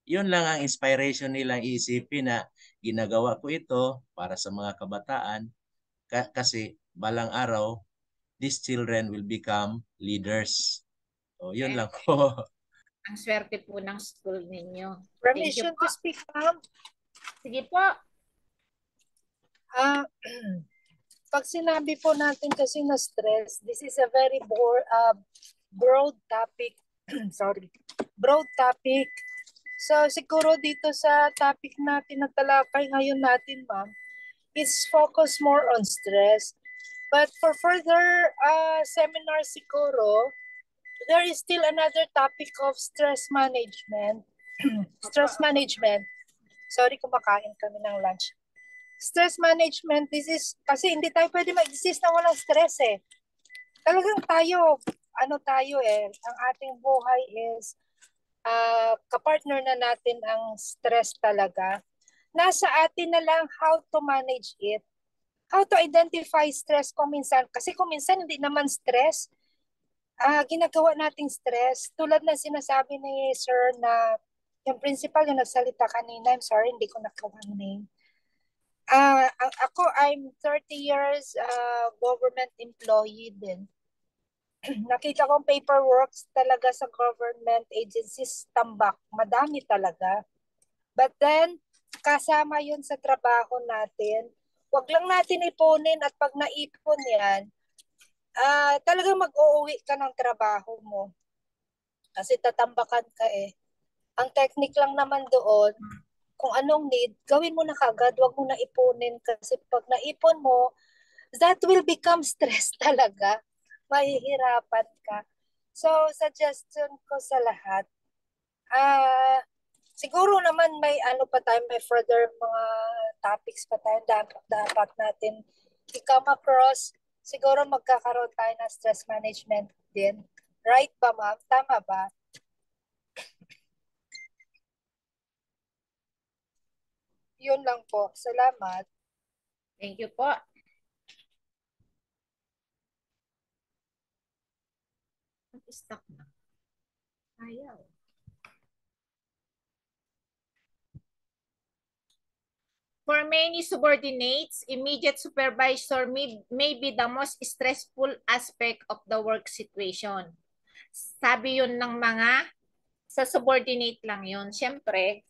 Yun lang ang inspiration nilang iisipin na ginagawa ko ito para sa mga kabataan kasi balang araw, these children will become leaders. O, yun lang po. Ang swerte po ng school ninyo. Permission to speak, ma'am? Sige po. Pag sinabi po natin kasi na stress, this is a very broad topic. Sorry. Broad topic. So siguro dito sa topic natin na talakay ngayon natin, ma'am, is focus more on stress. But for further seminar siguro, there is still another topic of stress management. Stress management. Sorry, kumakain kami ng lunch. Stress management, this is, kasi hindi tayo pwede mag-exist na walang stress eh. Talagang tayo, ang ating buhay is, kapartner na natin ang stress talaga. Nasa atin na lang how to manage it. How to identify stress kung minsan. Kasi kung minsan hindi naman stress, ginagawa nating stress. Tulad na sinasabi ni Sir na yung principal yung nagsalita kanina, I'm sorry, hindi ko nakuha ang name. Ako, I'm 30 years government employee din. Nakita kong paperwork talaga sa government agencies, tambak. Madami talaga. But then, kasama yun sa trabaho natin. Huwag lang natin ipunin at pag naipon yan, talagang mag-uuwi ka ng trabaho mo. Kasi tatambakan ka eh. Ang technique lang naman doon, kung anong need, gawin mo na kagad, huwag mo na ipunin. Kasi pag naipon mo, that will become stress talaga. Mahihirapan ka. So, suggestion ko sa lahat, siguro naman may may further mga topics pa tayo dapat natin i-come across. Siguro magkakaroon tayo ng stress management din. Right ba, ma'am? Tama ba? Yun lang po. Salamat. Thank you po. Stuck na. Ayaw. For many subordinates, immediate supervisor may be the most stressful aspect of the work situation. Sabi yun ng mga sa subordinate lang yun. Siyempre,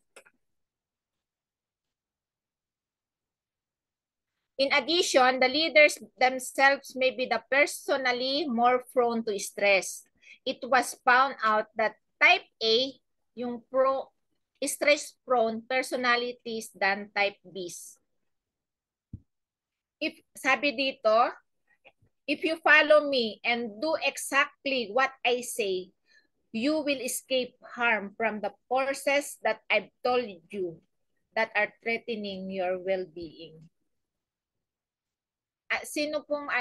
in addition, the leaders themselves may be the personally more prone to stress. It was found out that type A, yung stress-prone personalities than type B's. Sabi dito, if you follow me and do exactly what I say, you will escape harm from the forces that I've told you that are threatening your well-being. Sino pong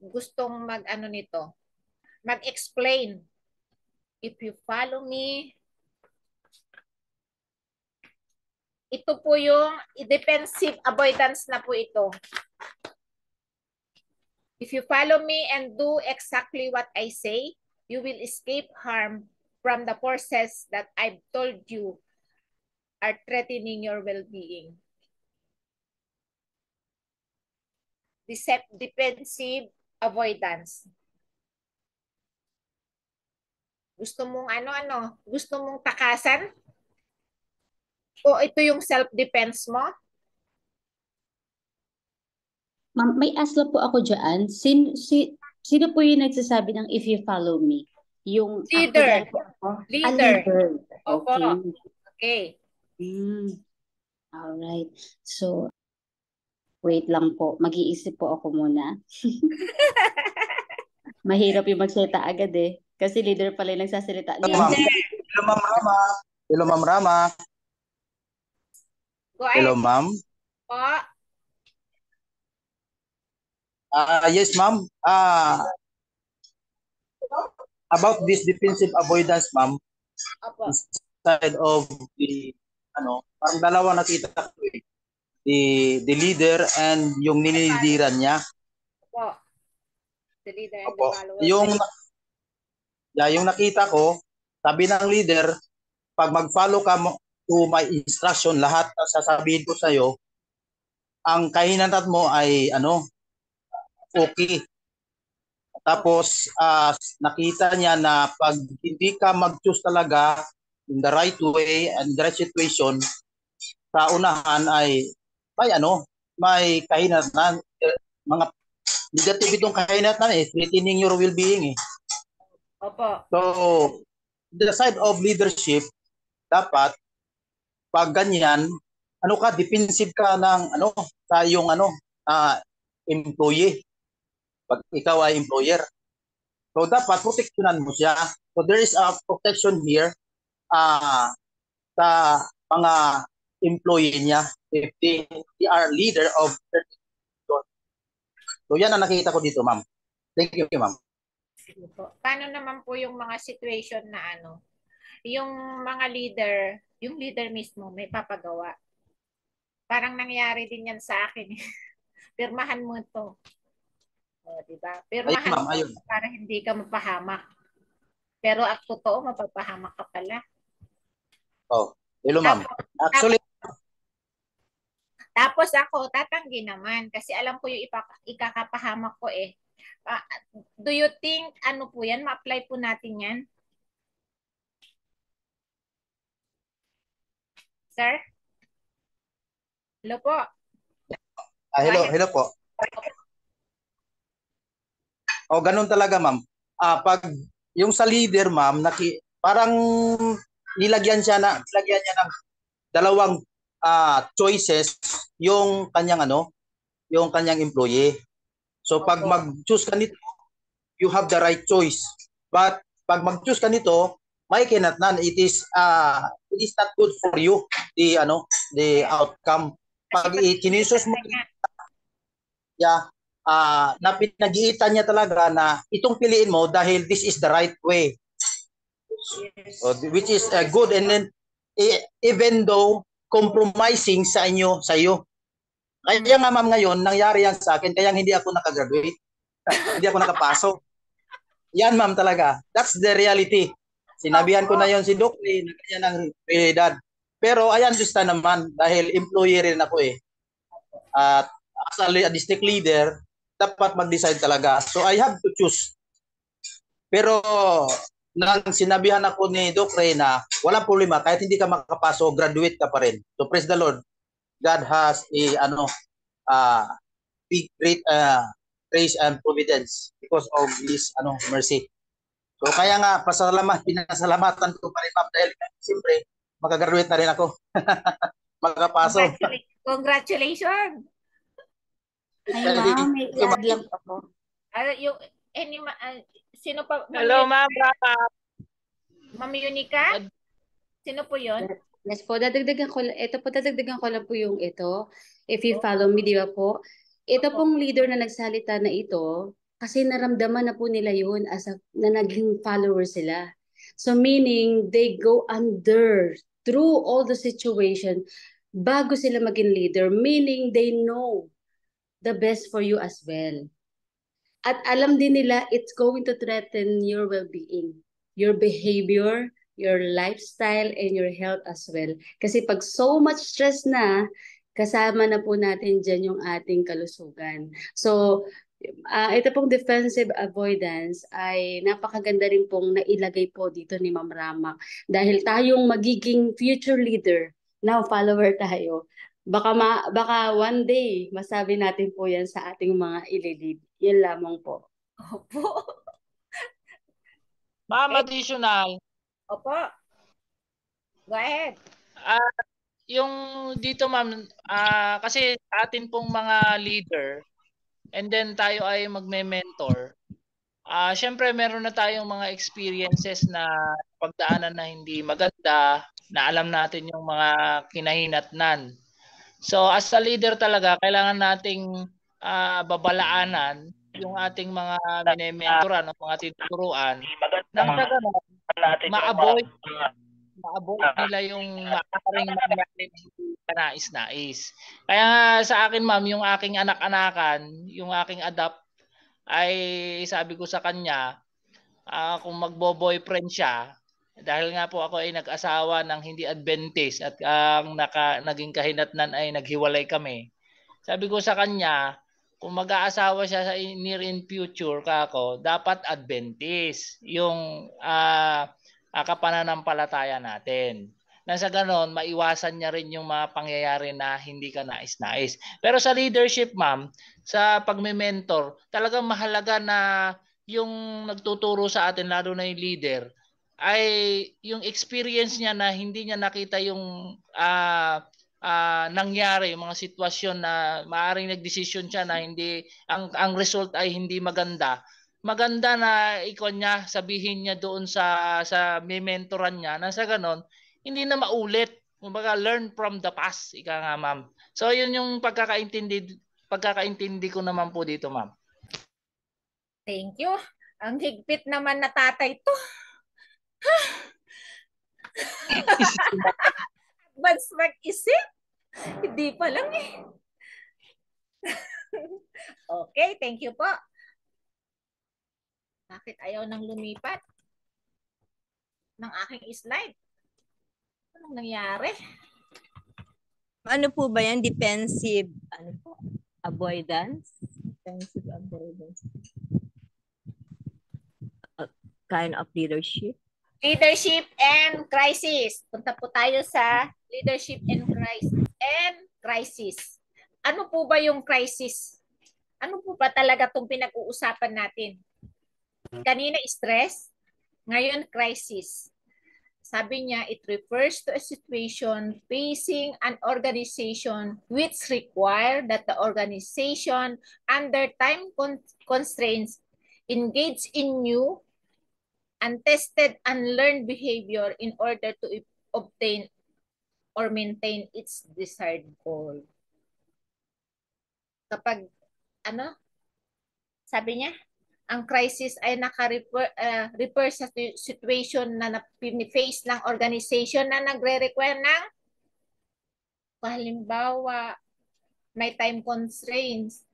gustong nito? Mag-explain. If you follow me, ito po yung defensive avoidance na po ito. If you follow me and do exactly what I say, you will escape harm from the forces that I've told you are threatening your well-being. Defensive avoidance. Gusto mong Gusto mong takasan? O ito yung self-defense mo? Ma'am, may asla po ako dyan. Sino po yung nagsasabi ng if you follow me? Yung ako Leader. dahil po ako, Leader. leader. Opo. Okay. Okay. Alright. So, wait lang po. Mag-iisip po ako muna. Mahirap yung magsalita agad eh. Kasi leader pala yung nagsasalita niya. Hello, Ma'am Rama. Hello, Ma'am Rama. Go ahead. Hello, Ma'am. Po. Yes, Ma'am. About this defensive avoidance, Ma'am, Opo. side of the, parang dalawa nakita ko eh. The leader and yung nililidiran niya. Opo. The leader and Opo. the follower. Yung nakita ko, sabi ng leader, pag mag-follow ka to my instruction, lahat na sasabihin ko sa'yo, ang kahinatan mo ay okay. Tapos nakita niya na pag hindi ka mag-choose talaga in the right way and the right situation, sa unahan ay may kahinatan, mga negative itong kahinatan threatening your well-being Opo. So the side of leadership, dapat pag ganyan, defensive ka ng sa iyong employee. Pag ikaw ay employer. So dapat proteksyonan mo siya. So there is a protection here sa mga employee niya if they are leader of their institution. So yan ang nakita ko dito, ma'am. Thank you, ma'am. Paano naman po yung mga situation na yung mga leader, yung leader mismo may papagawa? Parang nangyari din yan sa akin. Pirmahan mo to. Diba? Pirmahan mo para hindi ka mapahamak. Pero ang totoo, mapapahamak ka pala. Hello, ma'am. Actually, tapos ako, tatanggi naman kasi alam ko yung ikakapahamak ko eh. Do you think, po yan? Ma-apply po natin yan? Sir? Hello po. Hello po. Ganun talaga, ma'am. Pag yung sa leader, ma'am, parang nilagyan niya ng dalawang choices yung kanyang yung kanyang employee. So pag mag-choose ka nito, you have the right choice. But pag mag-choose ka nito, may kinatnan, it is not good for you, the outcome. Pag i-kinisos mo, na pinag-iitan niya talaga na itong piliin mo dahil this is the right way. Which is good, and then even though compromising sa iyo. Kaya nga, ma'am, ngayon nangyari yan sa akin, kaya hindi ako nakagraduate. Hindi ako nakapasok. Yan, ma'am, talaga. That's the reality. Sinabihan ko na yon si Doc, na kanya ng realidad. Pero I understand naman dahil employee rin ako At as a district leader, dapat mag-decide talaga. So I have to choose. Pero nang sinabihan ako ni Doc Ray na walang problema, kahit hindi ka makapasok, graduate ka pa rin. So praise the Lord. God has big great grace and providence because of His mercy. So kaya nga pinasalamatan ko pa rin, ma'am, dahil siyempre makagraduate na rin ako. Makapasok. Congratulations. Ay, ma'am, may i-add lang ako. Sino pa? Hello, ma'am. Ma'am Yunica? Sino po yun? Yes po, dadagdagan ko lang po yung ito. If you follow me, di ba po? Ito pong leader na nagsalita na ito, kasi naramdaman na po nila yun na naging follower sila. So meaning, they go under through all the situation bago sila maging leader. Meaning, they know the best for you as well. At alam din nila, it's going to threaten your well-being, your behavior, your lifestyle, and your health as well. Kasi pag so much stress na, kasama na po natin dyan yung ating kalusugan. So, ito pong defensive avoidance ay napakaganda rin pong nailagay po dito ni Ma'am Rama. Dahil tayong magiging future leader, now follower tayo, baka one day masabi natin po yan sa ating mga ililid. Yan lamang po. Opo. Ma'am, additional. Opo. Go ahead. Yung dito ma'am, kasi atin pong mga leader and then tayo ay magme-mentor. Syempre meron na tayong mga experiences na pagdaanan na hindi maganda, na alam natin yung mga kinahinatnan. So as a leader talaga, kailangan nating babalaanan yung ating mga minementoran o mga tinuturuan nang sa ganun, ma-avoid nila yung maaaring mangyari na hindi kanais-nais. Kaya nga sa akin ma'am, yung aking anak-anakan, yung aking adapt, ay sabi ko sa kanya, kung magbo-boyfriend siya, dahil nga po ako ay nag-asawa ng hindi Adventist at ang naging kahinatnan ay naghiwalay kami. Sabi ko sa kanya, kung mag-aasawa siya sa near in future kako, dapat Adventist yung kapananampalataya natin. Na sa ganon, maiwasan niya rin yung mga pangyayari na hindi ka nais-nais. Pero sa leadership, ma'am, sa pagme-mentor, talagang mahalaga na yung nagtuturo sa atin, lalo na yung leader, ay yung experience niya na hindi niya nakita yung nangyari, yung mga sitwasyon na maaaring nagdesisyon siya na hindi, ang result ay hindi maganda. Maganda na ikon niya, sabihin niya doon sa may mentoran niya na sa ganon, hindi na maulit. Kumbaga, learn from the past, ika nga ma'am. So yun yung pagkakaintindi ko naman po dito, ma'am. Thank you. Ang higpit naman na tatay to. Advance mag-isip. Hindi pa lang eh. Okay, thank you po. Bakit ayaw nang lumipat ng aking slide? Anong nangyari? Ano po ba yan? Defensive, ano po? Avoidance? Defensive avoidance. Kind of leadership? Leadership and crisis. Punta po tayo sa leadership and crisis. Ano po ba yung crisis? Ano po ba talaga itong pinag-uusapan natin? Kanina stress, ngayon crisis. Sabi niya, it refers to a situation facing an organization which require that the organization under time constraints engage in new, untested, unlearned behavior in order to obtain or maintain its desired goal. Kapag, sabi niya, ang crisis ay naka-refer sa situation na face ng organization na nagre-require ng, halimbawa, may time constraints.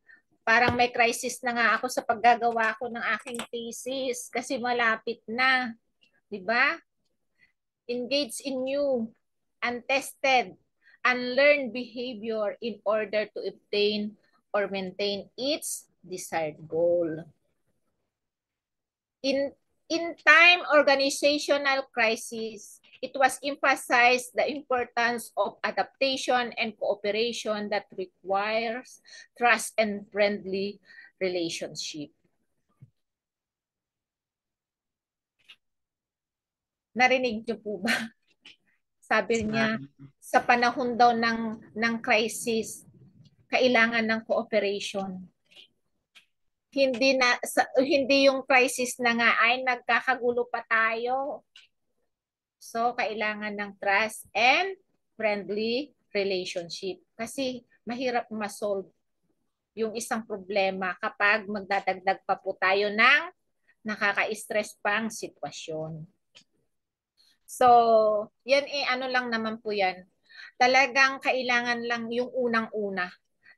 Parang may crisis na nga ako sa paggagawa ko ng aking thesis kasi malapit na. Diba? Engage in new, untested, unlearned behavior in order to obtain or maintain its desired goal. In time organizational crisis, it was emphasized the importance of adaptation and cooperation that requires trust and friendly relationship. Narinig niyo po ba? Sabi niya, sa panahon daw ng crisis, kailangan ng cooperation. Hindi yung crisis na nga ay nagkakagulo pa tayo. So, kailangan ng trust and friendly relationship. Kasi mahirap ma-solve yung isang problema kapag magdadagdag pa po tayo ng nakaka-stress pang sitwasyon. So, yan ano lang naman po yan. Talagang kailangan lang yung unang-una.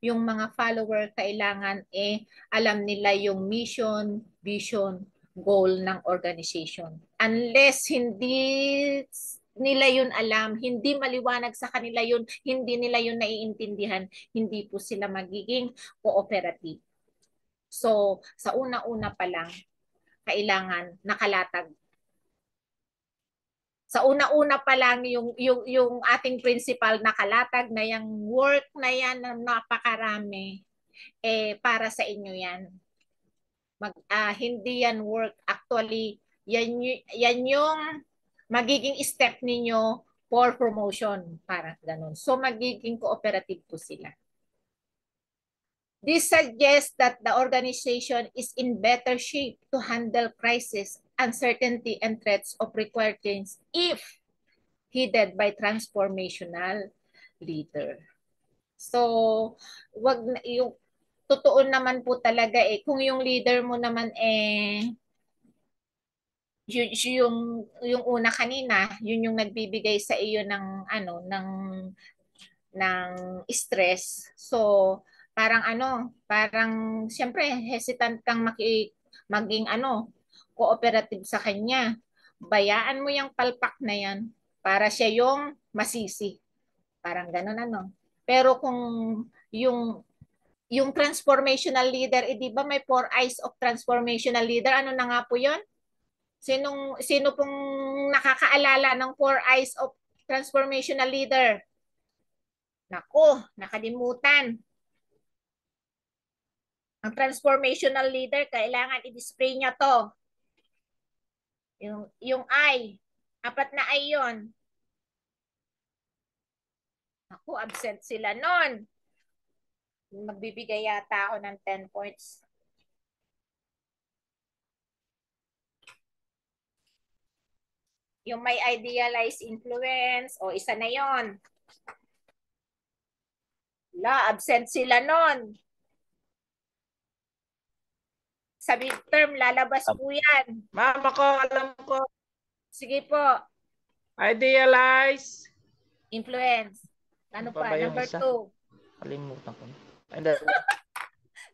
Yung mga follower kailangan alam nila yung mission, vision, goal ng organization. Unless hindi nila yun alam, hindi maliwanag sa kanila yun, hindi nila yun naiintindihan, hindi po sila magiging cooperative. So, sa una-una pa lang, kailangan nakalatag. Sa una-una pa lang yung ating principal nakalatag na yung work na yan na napakarami, para sa inyo yan. Hindi yan work. Actually, yan yung magiging step ninyo for promotion. Parang ganun. So, magiging cooperative po sila. This suggests that the organization is in better shape to handle crisis, uncertainty, and threats of required change if headed by transformational leader. So, wag na, yung totoo naman po talaga kung yung leader mo naman yung una kanina, yun yung nagbibigay sa iyo ng ng stress. So, parang siyempre hesitant kang maging cooperative sa kanya. Bayaan mo yung palpak na yan para siya yung masisi. Parang ganun. Pero kung yung transformational leader, di ba may 4 eyes of transformational leader? Ano na nga po 'yon? Sino pong nakakaalala ng 4 eyes of transformational leader? Nako, nakalimutan. Ang transformational leader, kailangan i-display niya to. Yung eye. 4 na eye yun. Ako, absent sila nun. Magbibigay yata ako ng 10 points. Yung may idealized influence, o isa na yon. Absent sila nun. Sa midterm, lalabas po yan. Ma'am, ako, alam ko. Sige po. Idealize. Influence. Ano pa? Number 2. Kalimutan ko.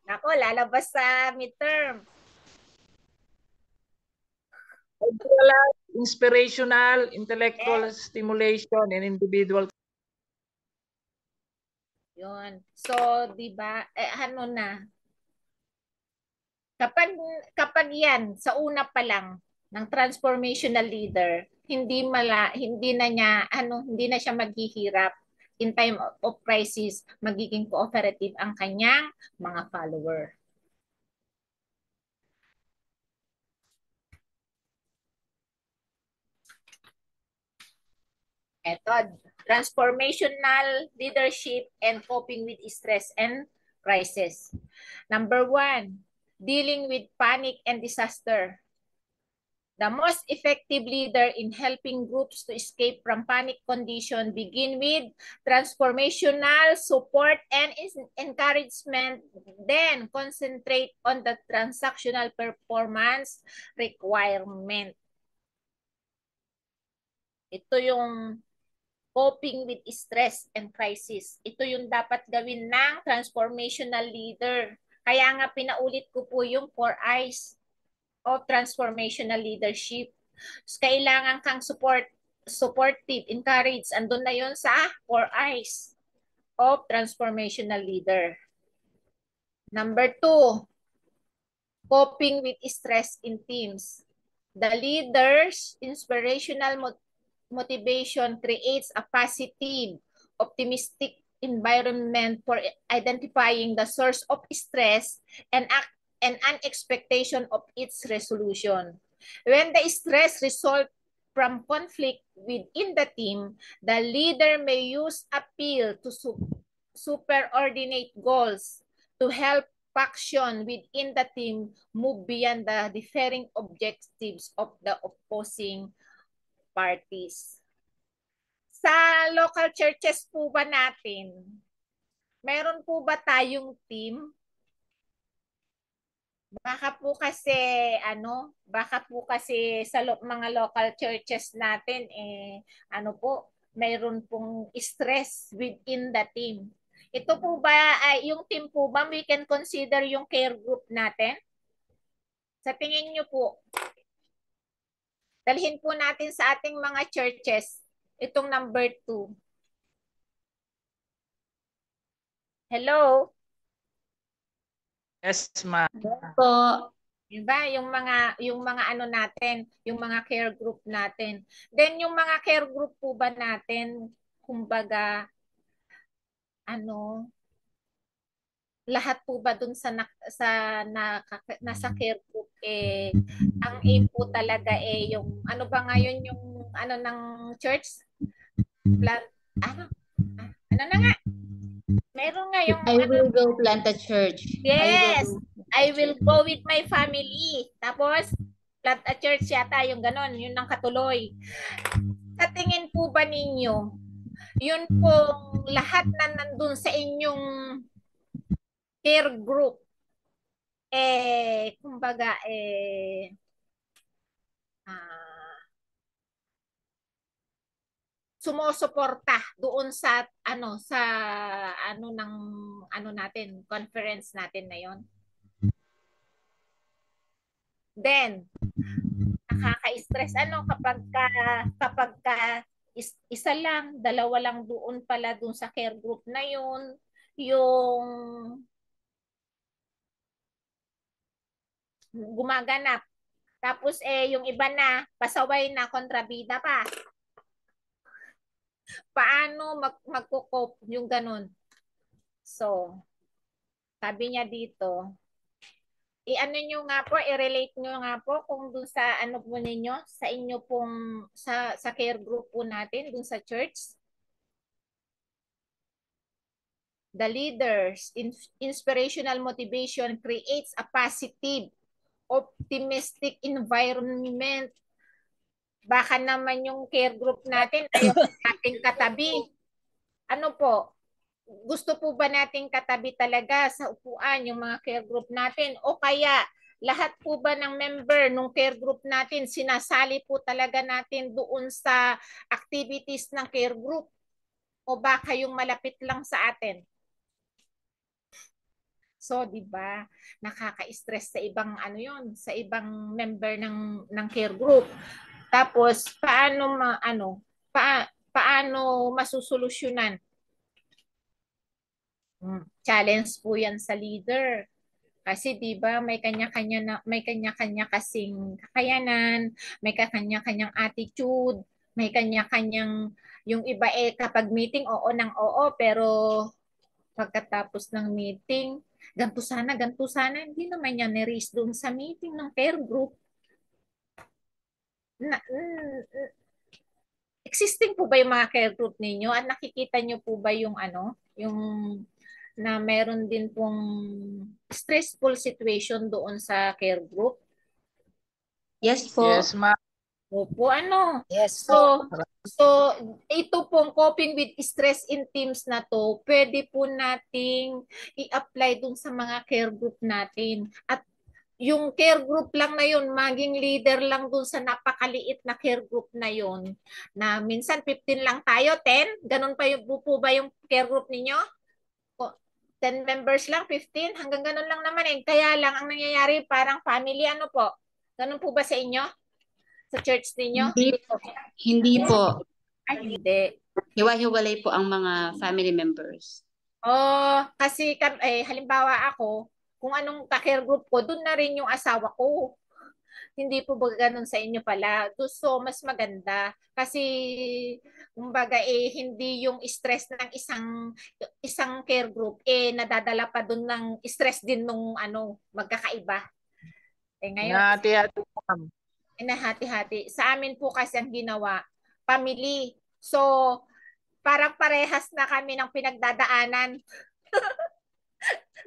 Nako, lalabas sa midterm. Idealize, inspirational, intellectual stimulation, and individual. Yun. So, di ba, ano na, kapag yan, sa una pa lang, ng transformational leader, hindi na siya maghihirap in time of crisis, magiging cooperative ang kanyang mga follower. Method, transformational leadership and coping with stress and crisis. Number 1, dealing with panic and disaster. The most effective leader in helping groups to escape from panic condition begin with transformational support and encouragement, then concentrate on the transactional performance requirement. Ito yung coping with stress and crisis. Ito yung dapat gawin ng transformational leader. Kaya nga pinaulit ko po yung 4 eyes of transformational leadership. So, kailangan kang supportive, encourage. Andun na yun sa 4 eyes of transformational leader. Number 2, coping with stress in teams. The leader's inspirational motivation creates a positive, optimistic environment for identifying the source of stress and an expectation of its resolution. When the stress results from conflict within the team, the leader may use appeal to superordinate goals to help faction within the team move beyond the differing objectives of the opposing parties. Sa local churches po ba natin, meron po ba tayong team? Baka po kasi sa mga local churches natin mayroon pong stress within the team. Ito po ba yung team po ba we can consider yung care group natin? Sa tingin niyo po, dalhin po natin sa ating mga churches itong number 2. Hello? Yes, ma'am. Po. Diba? Yung mga natin, yung mga care group natin. Then yung mga care group po ba natin, kumbaga lahat po ba dun sa nasa care group ang aim po talaga yung ano ba ngayon yung ano ng church plan ano na nga meron nga yung I will go plant a church. yes I will go with my family tapos plant a church yata yung ganon yun ang katuloy sa tingin po ba ninyo yun pong lahat na nandun sa inyong care group kumbaga sumusuporta doon sa ano ng ano natin conference natin na yon. Then nakaka-stress kapag isa lang, dalawa lang doon pala doon sa care group na yon, yung gumaganap. Tapos yung iba na pasaway na kontrabida pa. Paano magko-cope yung ganun? So, sabi niya dito, i-ano nyo nga po, i-relate nyo nga po kung dun sa ano po ninyo, sa inyo pong, sa care group po natin, dun sa church. The leaders, inspirational motivation creates a positive, optimistic environment. Baka naman yung care group natin ayaw nating katabi. Ano po? Gusto po ba nating katabi talaga sa upuan yung mga care group natin? O kaya lahat po ba ng member ng care group natin sinasali po talaga natin doon sa activities ng care group? O baka yung malapit lang sa atin? So, 'di ba? Nakaka-stress sa ibang ano 'yon, sa ibang member ng care group. Tapos paano masusolusyonan? Challenge po 'yan sa leader. Kasi 'di ba may kanya-kanya kasing kakayanan, may kanya-kanyang attitude, may kanya-kanyang yung iba kapag meeting oo nang oo pero pagkatapos ng meeting, ganito sana, hindi naman yan ni-raise doon sa meeting ng care group. Existing po ba yung mga care group ninyo at nakikita nyo po ba yung yung na meron din pong stressful situation doon sa care group? Yes po. Yes, ma'am. Opo, Yes. So, ito pong coping with stress in teams na to, pwede po nating i-apply dun sa mga care group natin. At yung care group lang na yun, maging leader lang dun sa napakaliit na care group na yun, na minsan 15 lang tayo, 10? Ganun po ba yung care group ninyo? 10 members lang, 15? Hanggang ganun lang naman eh. Kaya lang, ang nangyayari parang family, ano po? Ganun po ba sa inyo? Sa church ninyo? Hindi po. Ay, hindi. Hiwa-hiwalay po ang mga family members. Kasi halimbawa ako, kung anong ka-care group ko, doon na rin yung asawa ko. Hindi po ba ganun sa inyo pala? So, mas maganda. Kasi, kumbaga, hindi yung stress ng isang care group, nadadala pa doon ng stress din nung magkakaiba. Ngayon, Nahati-hati, ma'am. Nahati-hati. Sa amin po kasi ang ginawa, family. So, parang parehas na kami ng pinagdadaanan.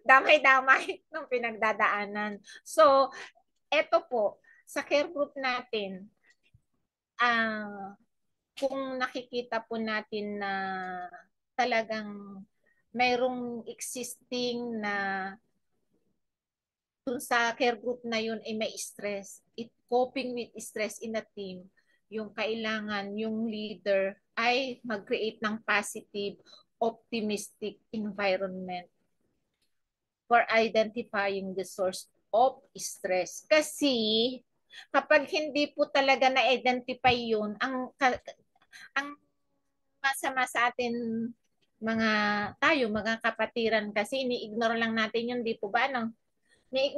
Damay-damay ng pinagdadaanan. So, eto po, sa care group natin, kung nakikita po natin na talagang mayroong existing na dun sa care group na yun ay may stress, coping with stress in a team, yung kailangan yung leader ay mag-create ng positive, optimistic environment for identifying the source of stress. Kasi kapag hindi po talaga na-identify yun, ang masama sa atin mga kapatiran kasi ini-ignore lang natin yun, di po ba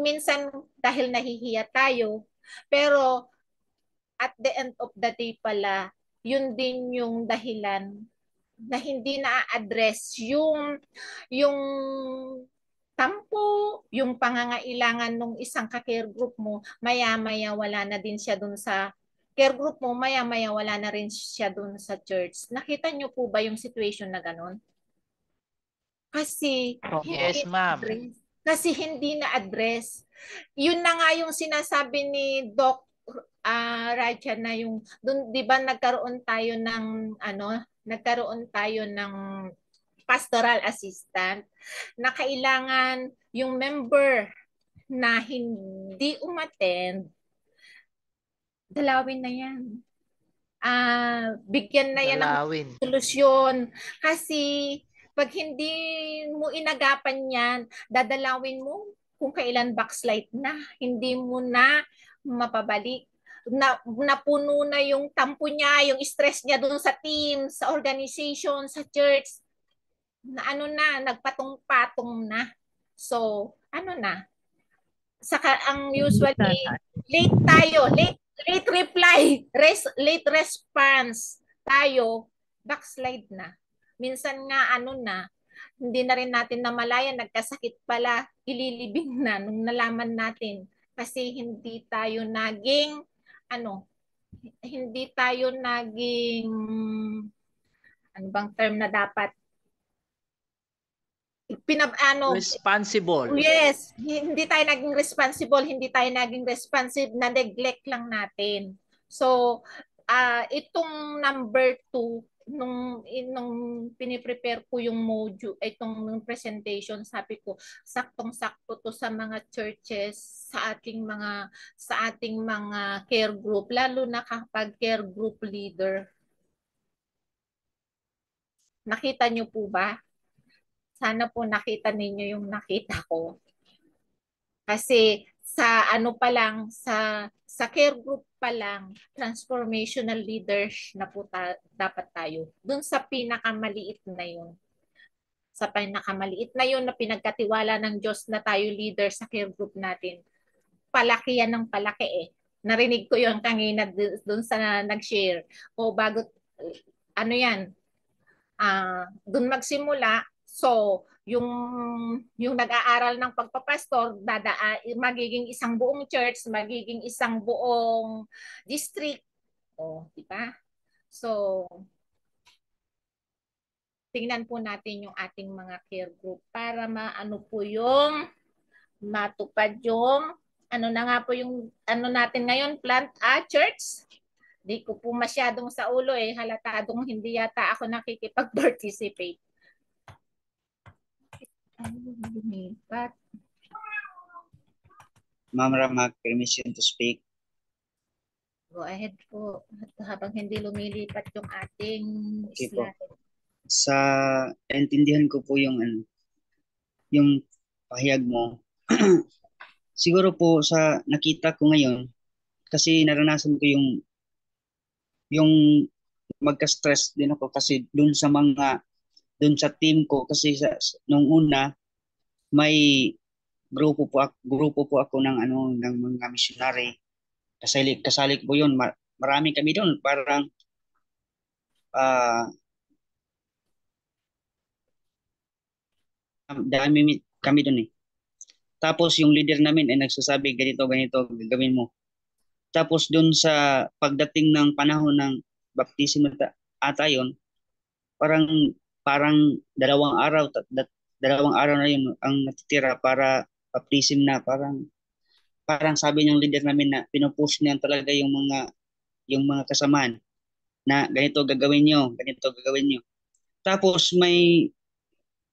minsan dahil nahihiya tayo, pero at the end of the day pala, yun din yung dahilan na hindi na-address yung tampo yung pangangailangan ng isang ka-care group mo, maya-maya wala na din siya dun sa care group mo, maya-maya wala na rin siya dun sa church. Nakita niyo po ba yung situation na ganon? Kasi Yes, ma'am. Kasi hindi na-address. Yun na nga yung sinasabi ni Doc Raja na yung doon 'di ba nagkaroon tayo ng pastoral assistant na kailangan yung member na hindi umattend, dalawin na yan. Bigyan na yan ng solusyon. Kasi pag hindi mo inagapan yan, dadalawin mo kung kailan backslide na. Hindi mo na mapabalik. Napuno na yung tampo niya, yung stress niya doon sa team, sa organization, sa church. Nagpatong-patong na. So, saka ang usually, late tayo, late reply, late response tayo, backslide na. Minsan nga hindi na rin natin namalayan, nagkasakit pala, ililibing na nung nalaman natin. Kasi hindi tayo naging, ano bang term na dapat? Responsible. Yes, hindi tayo naging responsible, hindi tayo naging responsive, na neglect lang natin. So, itong number 2, nung piniprepare ko yung module, itong presentation, sabi ko, saktong-sakto to sa mga churches, sa ating mga care group, lalo na kapag care group leader. Nakita niyo po ba? Sana po nakita ninyo yung nakita ko. Kasi sa sa care group pa lang, transformational leaders na po dapat tayo. Doon sa pinakamaliit na yun. Sa pinakamaliit na yun na pinagkatiwala ng Diyos na tayo leader sa care group natin. Palaki yan ng palaki eh. Narinig ko yung kanina doon sa nag-share. O bago, doon magsimula. So, yung nag-aaral ng pagpapastor, magiging isang buong church, magiging isang buong district. Di ba? So, tingnan po natin yung ating mga care group para matupad yung natin ngayon, plant a church. Di ko po masyadong sa ulo halatadong hindi yata ako nakikipag-participate. Ma'am Ramag, permission to speak. Go ahead po. Habang hindi lumilipat yung ating slide. Sa intindihan ko po yung pahayag mo. Siguro po sa nakita ko ngayon, kasi naranasan ko yung magka-stress din ako kasi dun sa team ko kasi nung una may grupo po ako ng mga missionary. Kasali po 'yun. Marami kami doon, parang dami kami doon eh. Tapos yung leader namin ay nagsasabi ganito gagawin mo. Tapos doon sa pagdating ng panahon ng baptism ata yun, parang dalawang araw na yun ang natitira para baptism na. Parang sabi ng leader namin na pinupush niya talaga yung mga kasamahan na ganito gagawin nyo. Tapos may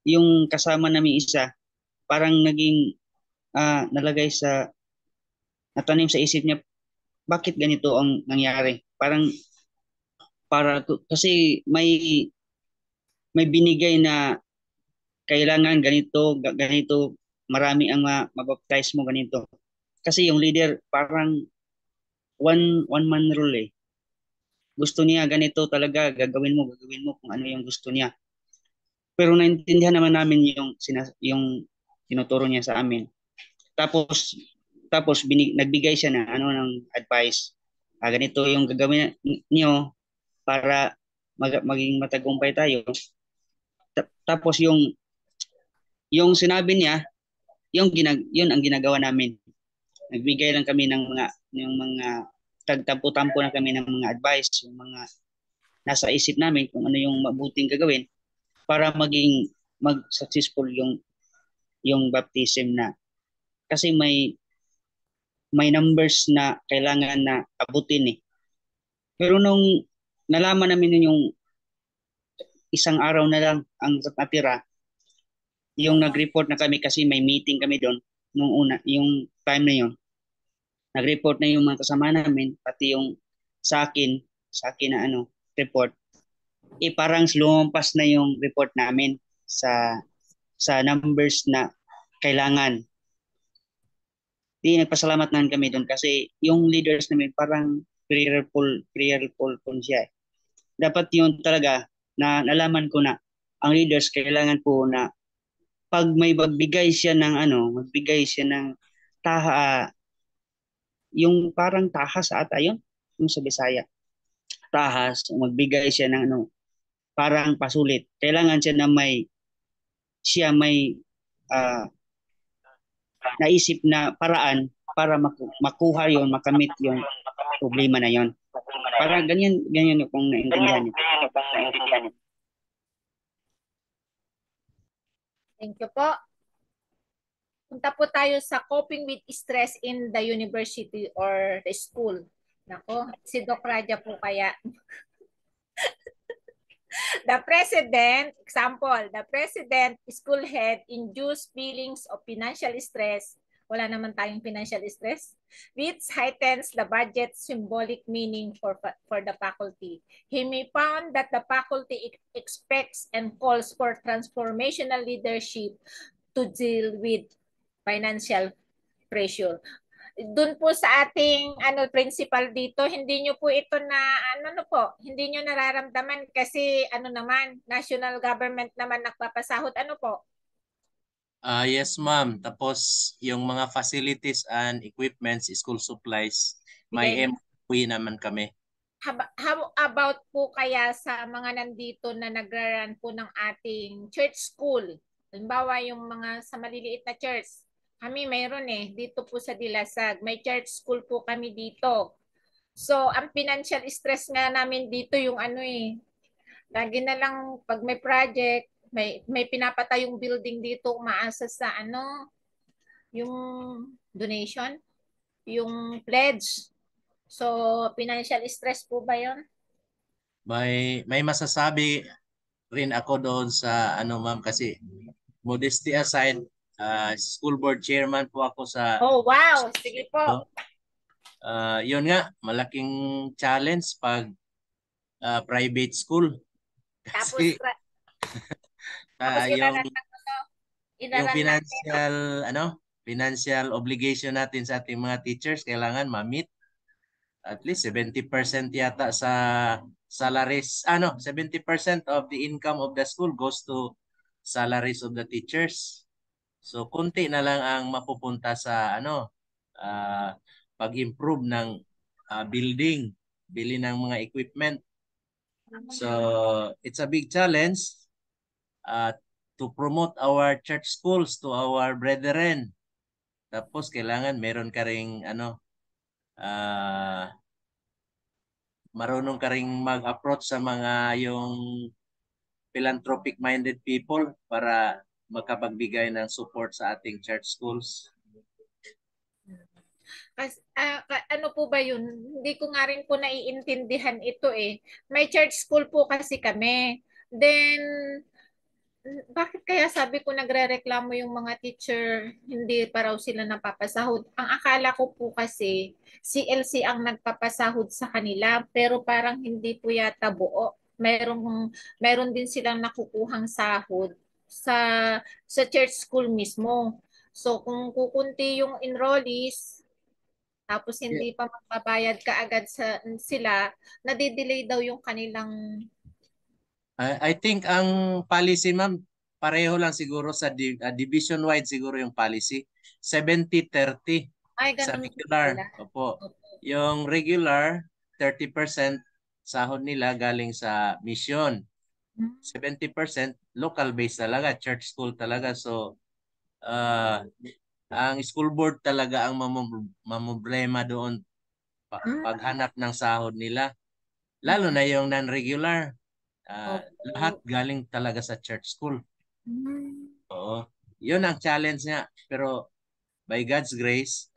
yung kasama namin isa, parang naging nalagay natanim sa isip niya, bakit ganito ang nangyari? Kasi may binigay na kailangan ganito, marami ang mabaptize mo ganito. Kasi yung leader parang one man rule eh. Gusto niya ganito talaga, gagawin mo kung ano yung gusto niya. Pero naintindihan naman namin yung tinuturo niya sa amin. Tapos nagbigay siya ng advice. Ganito yung gagawin niyo para maging matagumpay tayo. Tapos yung sinabi niya, yun ang ginagawa namin. Nagbigay lang kami ng mga tagtampo-tampo na kami ng mga advice, yung mga nasa isip namin kung ano yung mabuting gagawin para mag-successful yung baptism na. Kasi may numbers na kailangan na abutin eh. Pero nung nalaman namin yung isang araw na lang ang natira, yung nag-report na kami kasi may meeting kami doon nung una, yung time na yun. Nag-report na yung mga kasama namin, pati yung sa akin na report. Parang lumampas na yung report namin sa numbers na kailangan. Nagpasalamat naman kami doon kasi yung leaders namin parang prayerful po siya. Dapat yun talaga na nalaman ko na ang leaders kailangan po na pag may magbigay siya ng yung parang tahas ata yun, yung sa Bisaya. Tahas, magbigay siya ng parang pasulit. Kailangan siya na may naisip na paraan para makuha yon, makamit yung problema na yon. Parang ganyan kung naintindihan niyo. Thank you po. Punta po tayo sa coping with stress in the university or the school. Nako, si Doc Raja po kaya. The president, school head induced feelings of financial stress. Wala naman tayong financial stress, which heightens the budget's symbolic meaning for the faculty. He may found that the faculty expects and calls for transformational leadership to deal with financial pressure. Doon po sa ating principal dito, hindi nyo po ito na hindi nyo nararamdaman kasi naman, national government naman nagpapasahod. Ano po? Yes, ma'am. Tapos yung mga facilities and equipments, school supplies, may MOE naman kami. How about po kaya sa mga nandito na nagraran po ng ating church school? Halimbawa yung mga sa maliliit na church. Kami mayroon dito po sa Dilasag. May church school po kami dito. So, ang financial stress nga namin dito yung lagi na lang pag may project, may pinapatayong building dito, umaasa sa yung donation, yung pledge. So, financial stress po ba yun? May masasabi rin ako doon sa ma'am, kasi modesty aside, school board chairman po ako sa... Oh, wow! Sige po. Yun nga, malaking challenge pag private school. Kasi yung financial obligation natin sa ating mga teachers kailangan ma-meet. At least 70% yata sa salaries. 70% of the income of the school goes to salaries of the teachers. So konti na lang ang mapupunta sa pag-improve ng building, bili ng mga equipment. So it's a big challenge to promote our church schools to our brethren. Tapos kailangan meron ka ring marunong ka ring mag-approach sa mga yung philanthropic minded people para makapagbigay ng support sa ating church schools. Ano po ba yun? Hindi ko nga rin po naiintindihan ito May church school po kasi kami. Then, bakit kaya sabi ko nagrereklamo yung mga teacher, hindi pa raw sila napapasahod? Ang akala ko po kasi, CLC ang nagpapasahod sa kanila, pero parang hindi po yata buo. Meron din silang nakukuhang sahod sa church school mismo. So kung kukunti yung enrollees, tapos hindi pa magbabayad kaagad sila, nadidelay daw yung kanilang... I think ang policy, ma'am, pareho lang siguro sa division-wide siguro yung policy. 70-30 sa regular. Opo. Yung regular, 30% sahod nila galing sa mission. 70% local based talaga, church school talaga. So ah, ang school board talaga ang mamroblema doon paghanap ng sahod nila. Lalo na yung non-regular. Lahat galing talaga sa church school. Oo. Yun ang challenge niya. Pero by God's grace,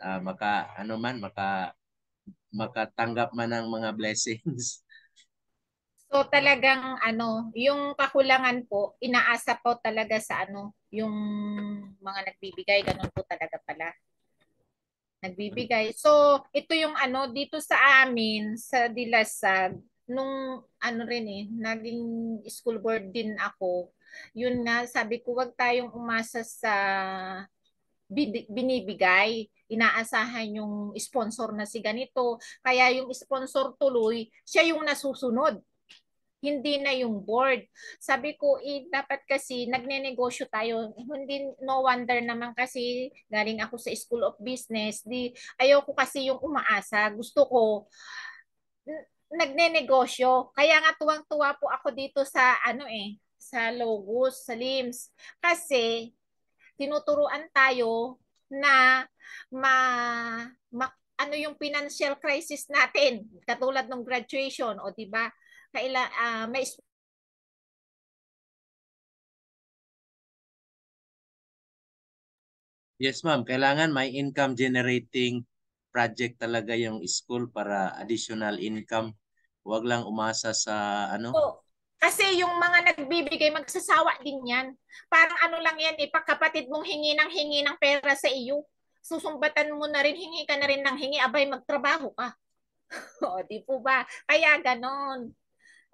makatanggap man ng mga blessings. So talagang yung kakulangan po, inaasa po talaga sa yung mga nagbibigay, ganun po talaga pala. Nagbibigay. So ito yung dito sa amin sa Dilasag nung naging school board din ako. Yun nga, sabi ko wag tayong umasa sa binibigay. Inaasahan yung sponsor na si ganito. Kaya yung sponsor tuloy, siya yung nasusunod. Hindi na yung board. Sabi ko, dapat kasi nagnenegosyo tayo. Hindi, no wonder naman kasi galing ako sa School of Business. Ayoko kasi yung umaasa. Gusto ko nagnenegosyo. Kaya nga tuwang-tuwa po ako dito sa sa Logos, sa LIMS. Kasi tinuturuan tayo na yung financial crisis natin katulad ng graduation, o di ba? May Yes, ma'am. Kailangan may income generating project talaga yung school para additional income. Huwag lang umasa sa kasi yung mga nagbibigay, magsasawa din yan. Parang lang yan, pagkapatid mong hingi ng pera sa iyo. Susumbatan mo na rin, hingi ka na rin ng hingi, abay magtrabaho ka. O, di po ba? Kaya ganon.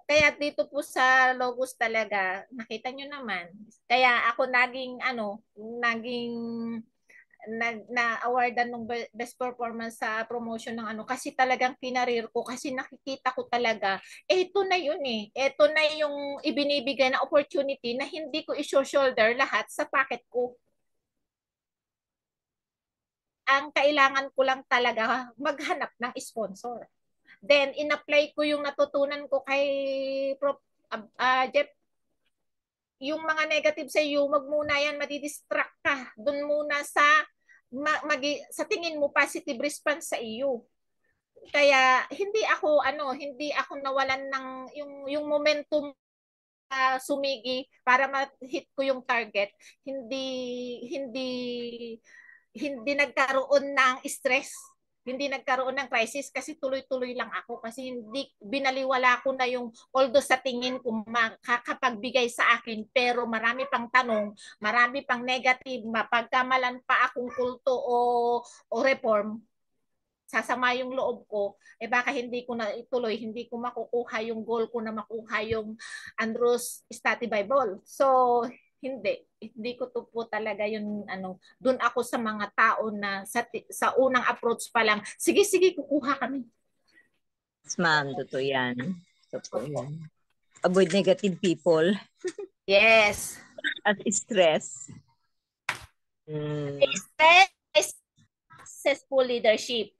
Kaya dito po sa Logos talaga, nakita nyo naman. Kaya ako naging na-awardan ng best performance sa promotion ng kasi talagang kinarir ko kasi nakikita ko talaga ito na yun ito na yung ibinibigay na opportunity na hindi ko i-shoulder lahat sa pocket ko. Ang kailangan ko lang talaga maghanap ng sponsor. Then in-apply ko yung natutunan ko kay Prof. Jeff. Yung mga negative sa iyo, wag muna yan, madidistract ka. Doon muna sa tingin mo positive response sa iyo. Kaya hindi ako nawalan ng yung momentum sumigi para ma-hit ko yung target. Hindi nagkaroon ng stress, hindi nagkaroon ng crisis kasi tuloy-tuloy lang ako kasi hindi binaliwala ko na yung although sa tingin ko makakapagbigay sa akin pero marami pang tanong, marami pang negative, mapagkamalan pa akong kulto o reform, sasama yung loob ko, baka hindi ko na ituloy, hindi ko makukuha yung goal ko na makuha yung Andros Study Bible. So hindi ko to po talaga yung doon ako sa mga tao na sa unang approach pa lang, sige kukuha kami. Yes, ma'am, totoo yan. Totoo yan. Avoid negative people. Yes. At stress. Stress, successful leadership.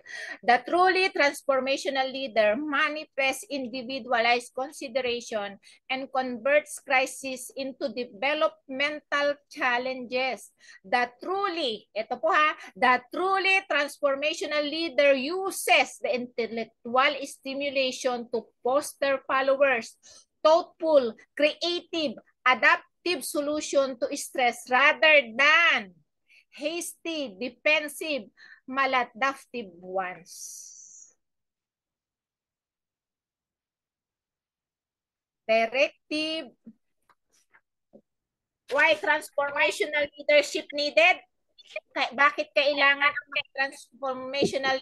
The truly transformational leader manifests individualized consideration and converts crisis into developmental challenges. The truly transformational leader uses the intellectual stimulation to foster followers, thoughtful, creative, adaptive solution to stress rather than hasty, defensive, maladaptive ones. Directive. Why transformational leadership needed? Bakit kailangan ng transformational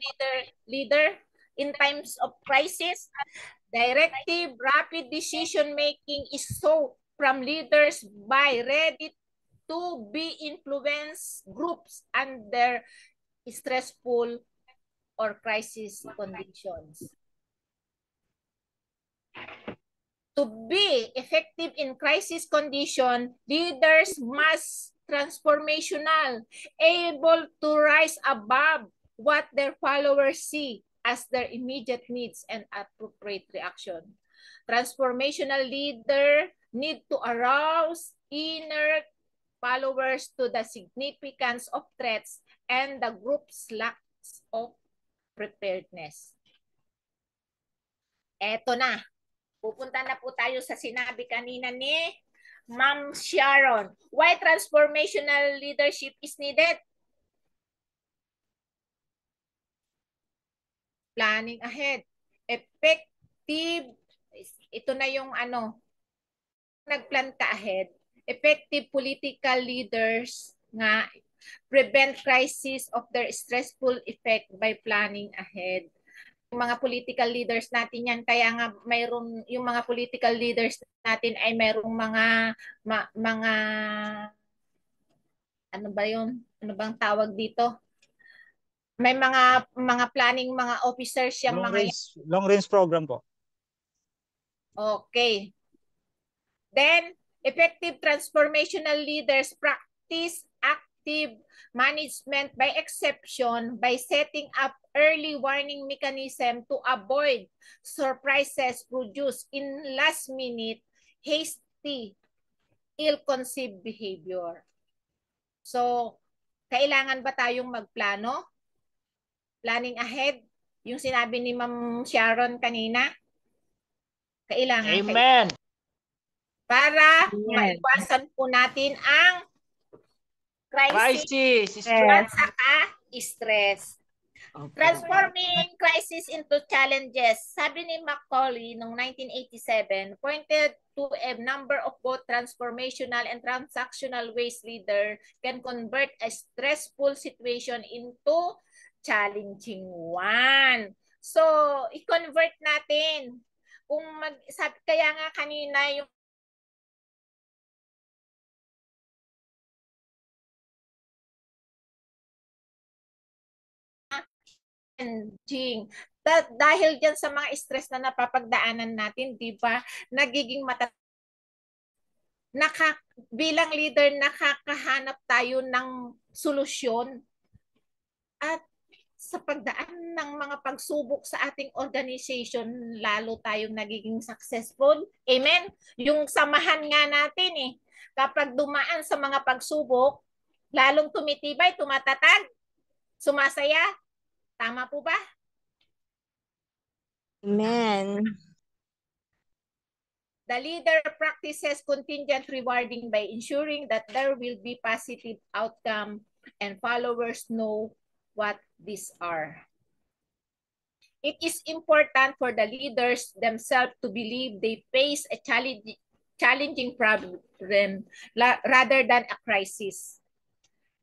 leader in times of crisis? Directive, rapid decision making is sought from leaders by ready to be influenced groups under stressful or crisis conditions. To be effective in crisis condition, leaders must transformational, able to rise above what their followers see as their immediate needs and appropriate reaction. Transformational leader need to arouse inner followers to the significance of threats and the group's lack of preparedness. Eto na. Pupunta na po tayo sa sinabi kanina ni Ma'am Sharon. Why transformational leadership is needed? Planning ahead. Effective. Ito na yung ano. Nagplan ka ahead. Effective political leaders nga prevent crisis of their stressful effect by planning ahead. Yung mga political leaders natin yan, kaya nga mayroon yung mga political leaders natin ay mayroong mga ano ba yun? Ano bang tawag dito? May mga planning mga officers yung long range program po. Okay. Then effective transformational leaders practice active management by exception by setting up early warning mechanism to avoid surprises produced in last minute, hasty, ill-conceived behavior. So, kailangan ba tayong magplano? Planning ahead? Yung sinabi ni Ma'am Sharon kanina? Kailangan. Amen. Para maiwasan po natin ang crisis. At saka stress. Transforming crisis into challenges. Sabi ni Macaulay noong 1987, pointed to a number of both transformational and transactional ways leader can convert a stressful situation into challenging one. So, i-convert natin. Kaya nga kanina yung challenging. Dahil dyan sa mga stress na napapagdaanan natin, di ba, nagiging bilang leader, nakakahanap tayo ng solusyon at sa pagdaan ng mga pagsubok sa ating organization, lalo tayong nagiging successful. Amen? Yung samahan nga natin kapag dumaan sa mga pagsubok, lalong tumitibay, tumatatag, sumasaya. Tama po ba? Amen. The leader practices contingent rewarding by ensuring that there will be positive outcome and followers know what these are. It is important for the leaders themselves to believe they face a challenging problem rather than a crisis.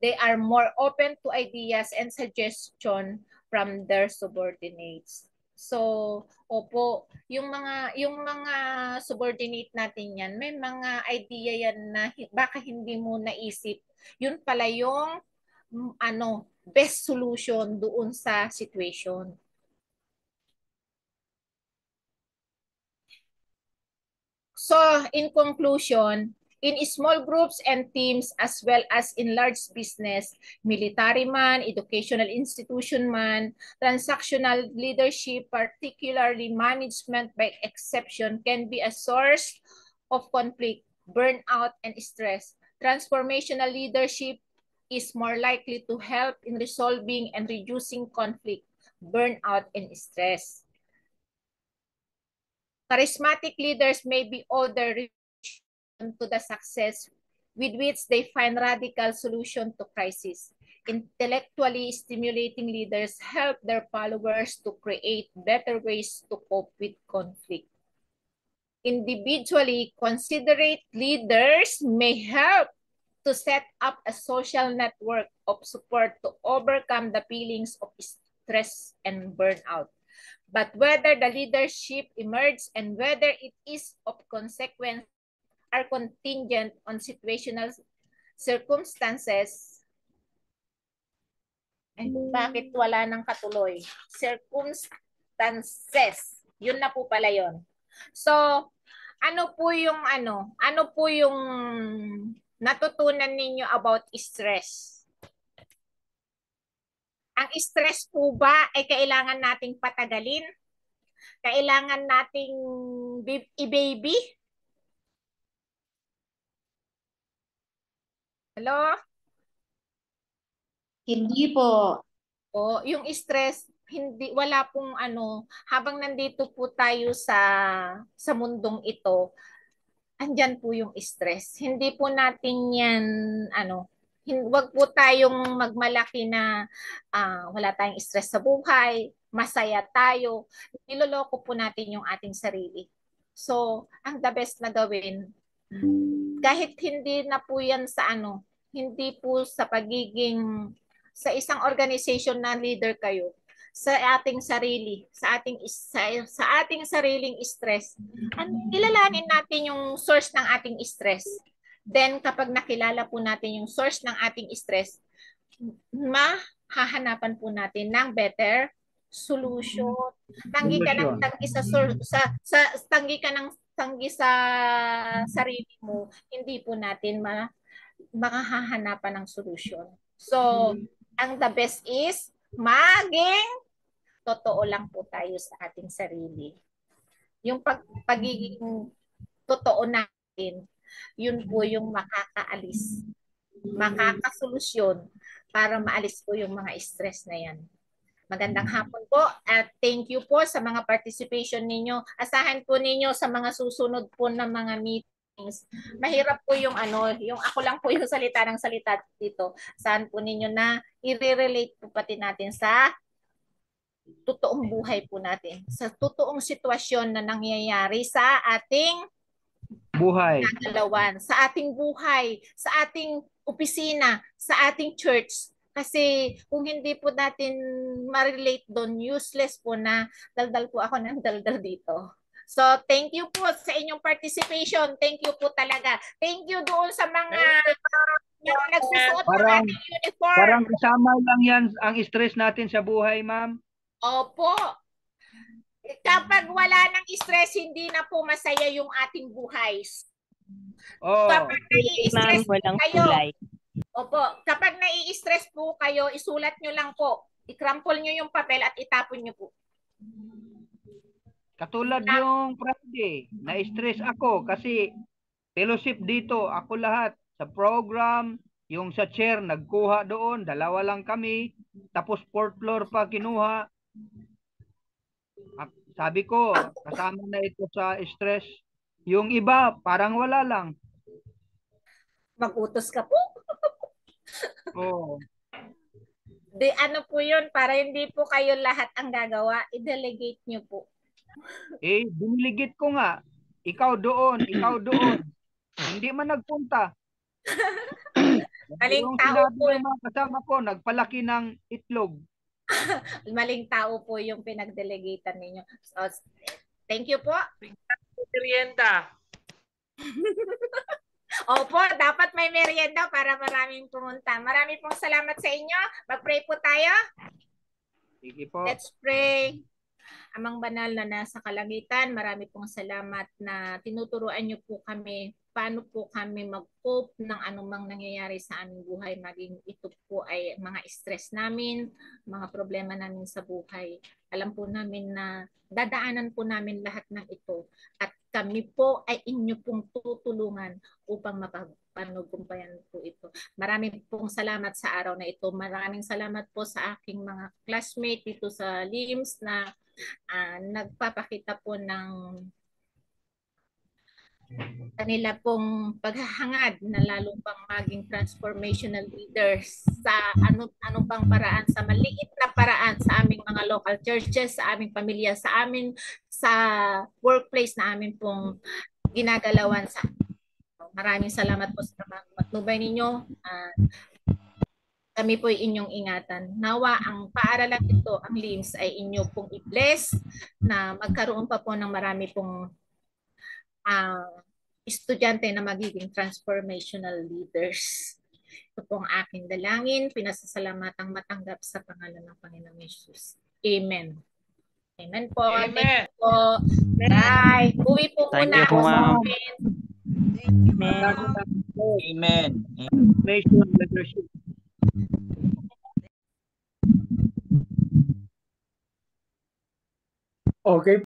They are more open to ideas and suggestions from their subordinates. So, opo, yung mga subordinate natin yan, may mga idea yan na baka hindi mo naisip. Yun pala yung best solution doon sa situation. So, in conclusion, in small groups and teams as well as in large business, military man, educational institution man, transactional leadership, particularly management by exception, can be a source of conflict, burnout, and stress. Transformational leadership is more likely to help in resolving and reducing conflict, burnout, and stress. Charismatic leaders may be other to the success with which they find radical solution to crisis. Intellectually stimulating leaders help their followers to create better ways to cope with conflict. Individually considerate leaders may help to set up a social network of support to overcome the feelings of stress and burnout. But whether the leadership emerges and whether it is of consequence are contingent on situational circumstances. Ay, bakit wala nang katuloy? Circumstances. Yun na po pala yun. So, ano po yung natutunan ninyo about stress? Ang stress po ba ay kailangan nating patagalin? Kailangan nating i-baby? Hello? Hindi po. O, yung stress, hindi wala pong ano, habang nandito po tayo sa mundong ito, andyan po yung stress. Hindi po natin yan ano, wag po tayong magmalaki na wala tayong stress sa buhay, masaya tayo. Niloloko po natin yung ating sarili. So, ang the best na gawin, kahit hindi na po yan sa ano, hindi po sa pagiging sa isang organization na leader kayo, sa ating sarili, sa ating sariling stress. Ilalanin natin yung source ng ating stress. Then kapag nakilala po natin yung source ng ating stress, mahahanapan po natin ng better solution. Tanggi ka ng tanggi sa sarili mo, hindi po natin makahahanapan ng solusyon. So, ang the best is maging totoo lang po tayo sa ating sarili. Yung pagiging totoo natin, yun po yung makakaalis, makakasolusyon para maalis po yung mga stress na yan. Magandang hapon po at thank you po sa mga participation ninyo. Asahan po ninyo sa mga susunod po na mga meetings. Mahirap po yung yung ako lang po yung salita ng salita dito. Saan po ninyo na i-relate po pati natin sa totoong buhay po natin. Sa totoong sitwasyon na nangyayari sa ating buhay. Sa ating buhay, sa ating opisina, sa ating church. Kasi kung hindi po natin ma-relate doon, useless po na daldal po ako ng daldal dito. So, thank you po sa inyong participation. Thank you po talaga. Thank you doon sa mga nagsusuot ng ating uniform. Parang kasama lang yan ang stress natin sa buhay, ma'am. Opo. Kapag wala ng stress, hindi na po masaya yung ating buhay. Kapag nai-stress kayo, opo, kapag nai-stress po kayo, isulat nyo lang po. I-crumple nyo yung papel at itapon nyo po. Katulad yung Friday, na-stress ako kasi fellowship dito, ako lahat sa program, yung sa chair, nagkuha doon, 2 lang kami, tapos 4th floor pa kinuha. Sabi ko, kasama na ito sa stress. Yung iba, parang wala lang. Mag-utos ka po. Oo. Di ano po yun, para hindi po kayo lahat ang gagawa, i-delegate nyo po. Diniligit ko nga. Ikaw doon, ikaw doon. Hindi man nagpunta. Maling tao po. Yung mga kasama ko, nagpalaki ng itlog. Maling tao po yung pinag-delegatan ninyo. So, thank you po. Merienda. Opo, dapat may merienda para maraming pumunta. Maraming pong salamat sa inyo. Mag-pray po tayo. Sige po. Let's pray. Amang banal na nasa kalangitan, marami pong salamat na tinuturuan niyo po kami paano po kami mag-cope ng anumang nangyayari sa aming buhay, maging ito po ay mga stress namin, mga problema namin sa buhay. Alam po namin na dadaanan po namin lahat ng ito at kami po ay inyo pong tutulungan upang mapagpanugumpayan po ito. Maraming pong salamat sa araw na ito. Maraming salamat po sa aking mga classmate dito sa LIMS na nagpapakita po ng kanila pong paghahangad na lalong pang maging transformational leaders sa anong pang paraan, sa maliit na paraan sa aming mga local churches, sa aming pamilya, sa amin, sa workplace na amin pong ginagalawan. Maraming salamat po sa matnubay ninyo. Kami po ay inyong ingatan. Nawa ang paaralan ito, ang LIMS, ay inyo pong i-bless na magkaroon pa po ng marami pong estudyante na magiging transformational leaders. Ito po ang aking dalangin. Pinasasalamatan matanggap sa pangalan ng Panginoong Yesus. Amen. Amen po. Amen. Thank you po. Bye. Uwi po muna ako sa amin. Amen. Nation leadership. Okay.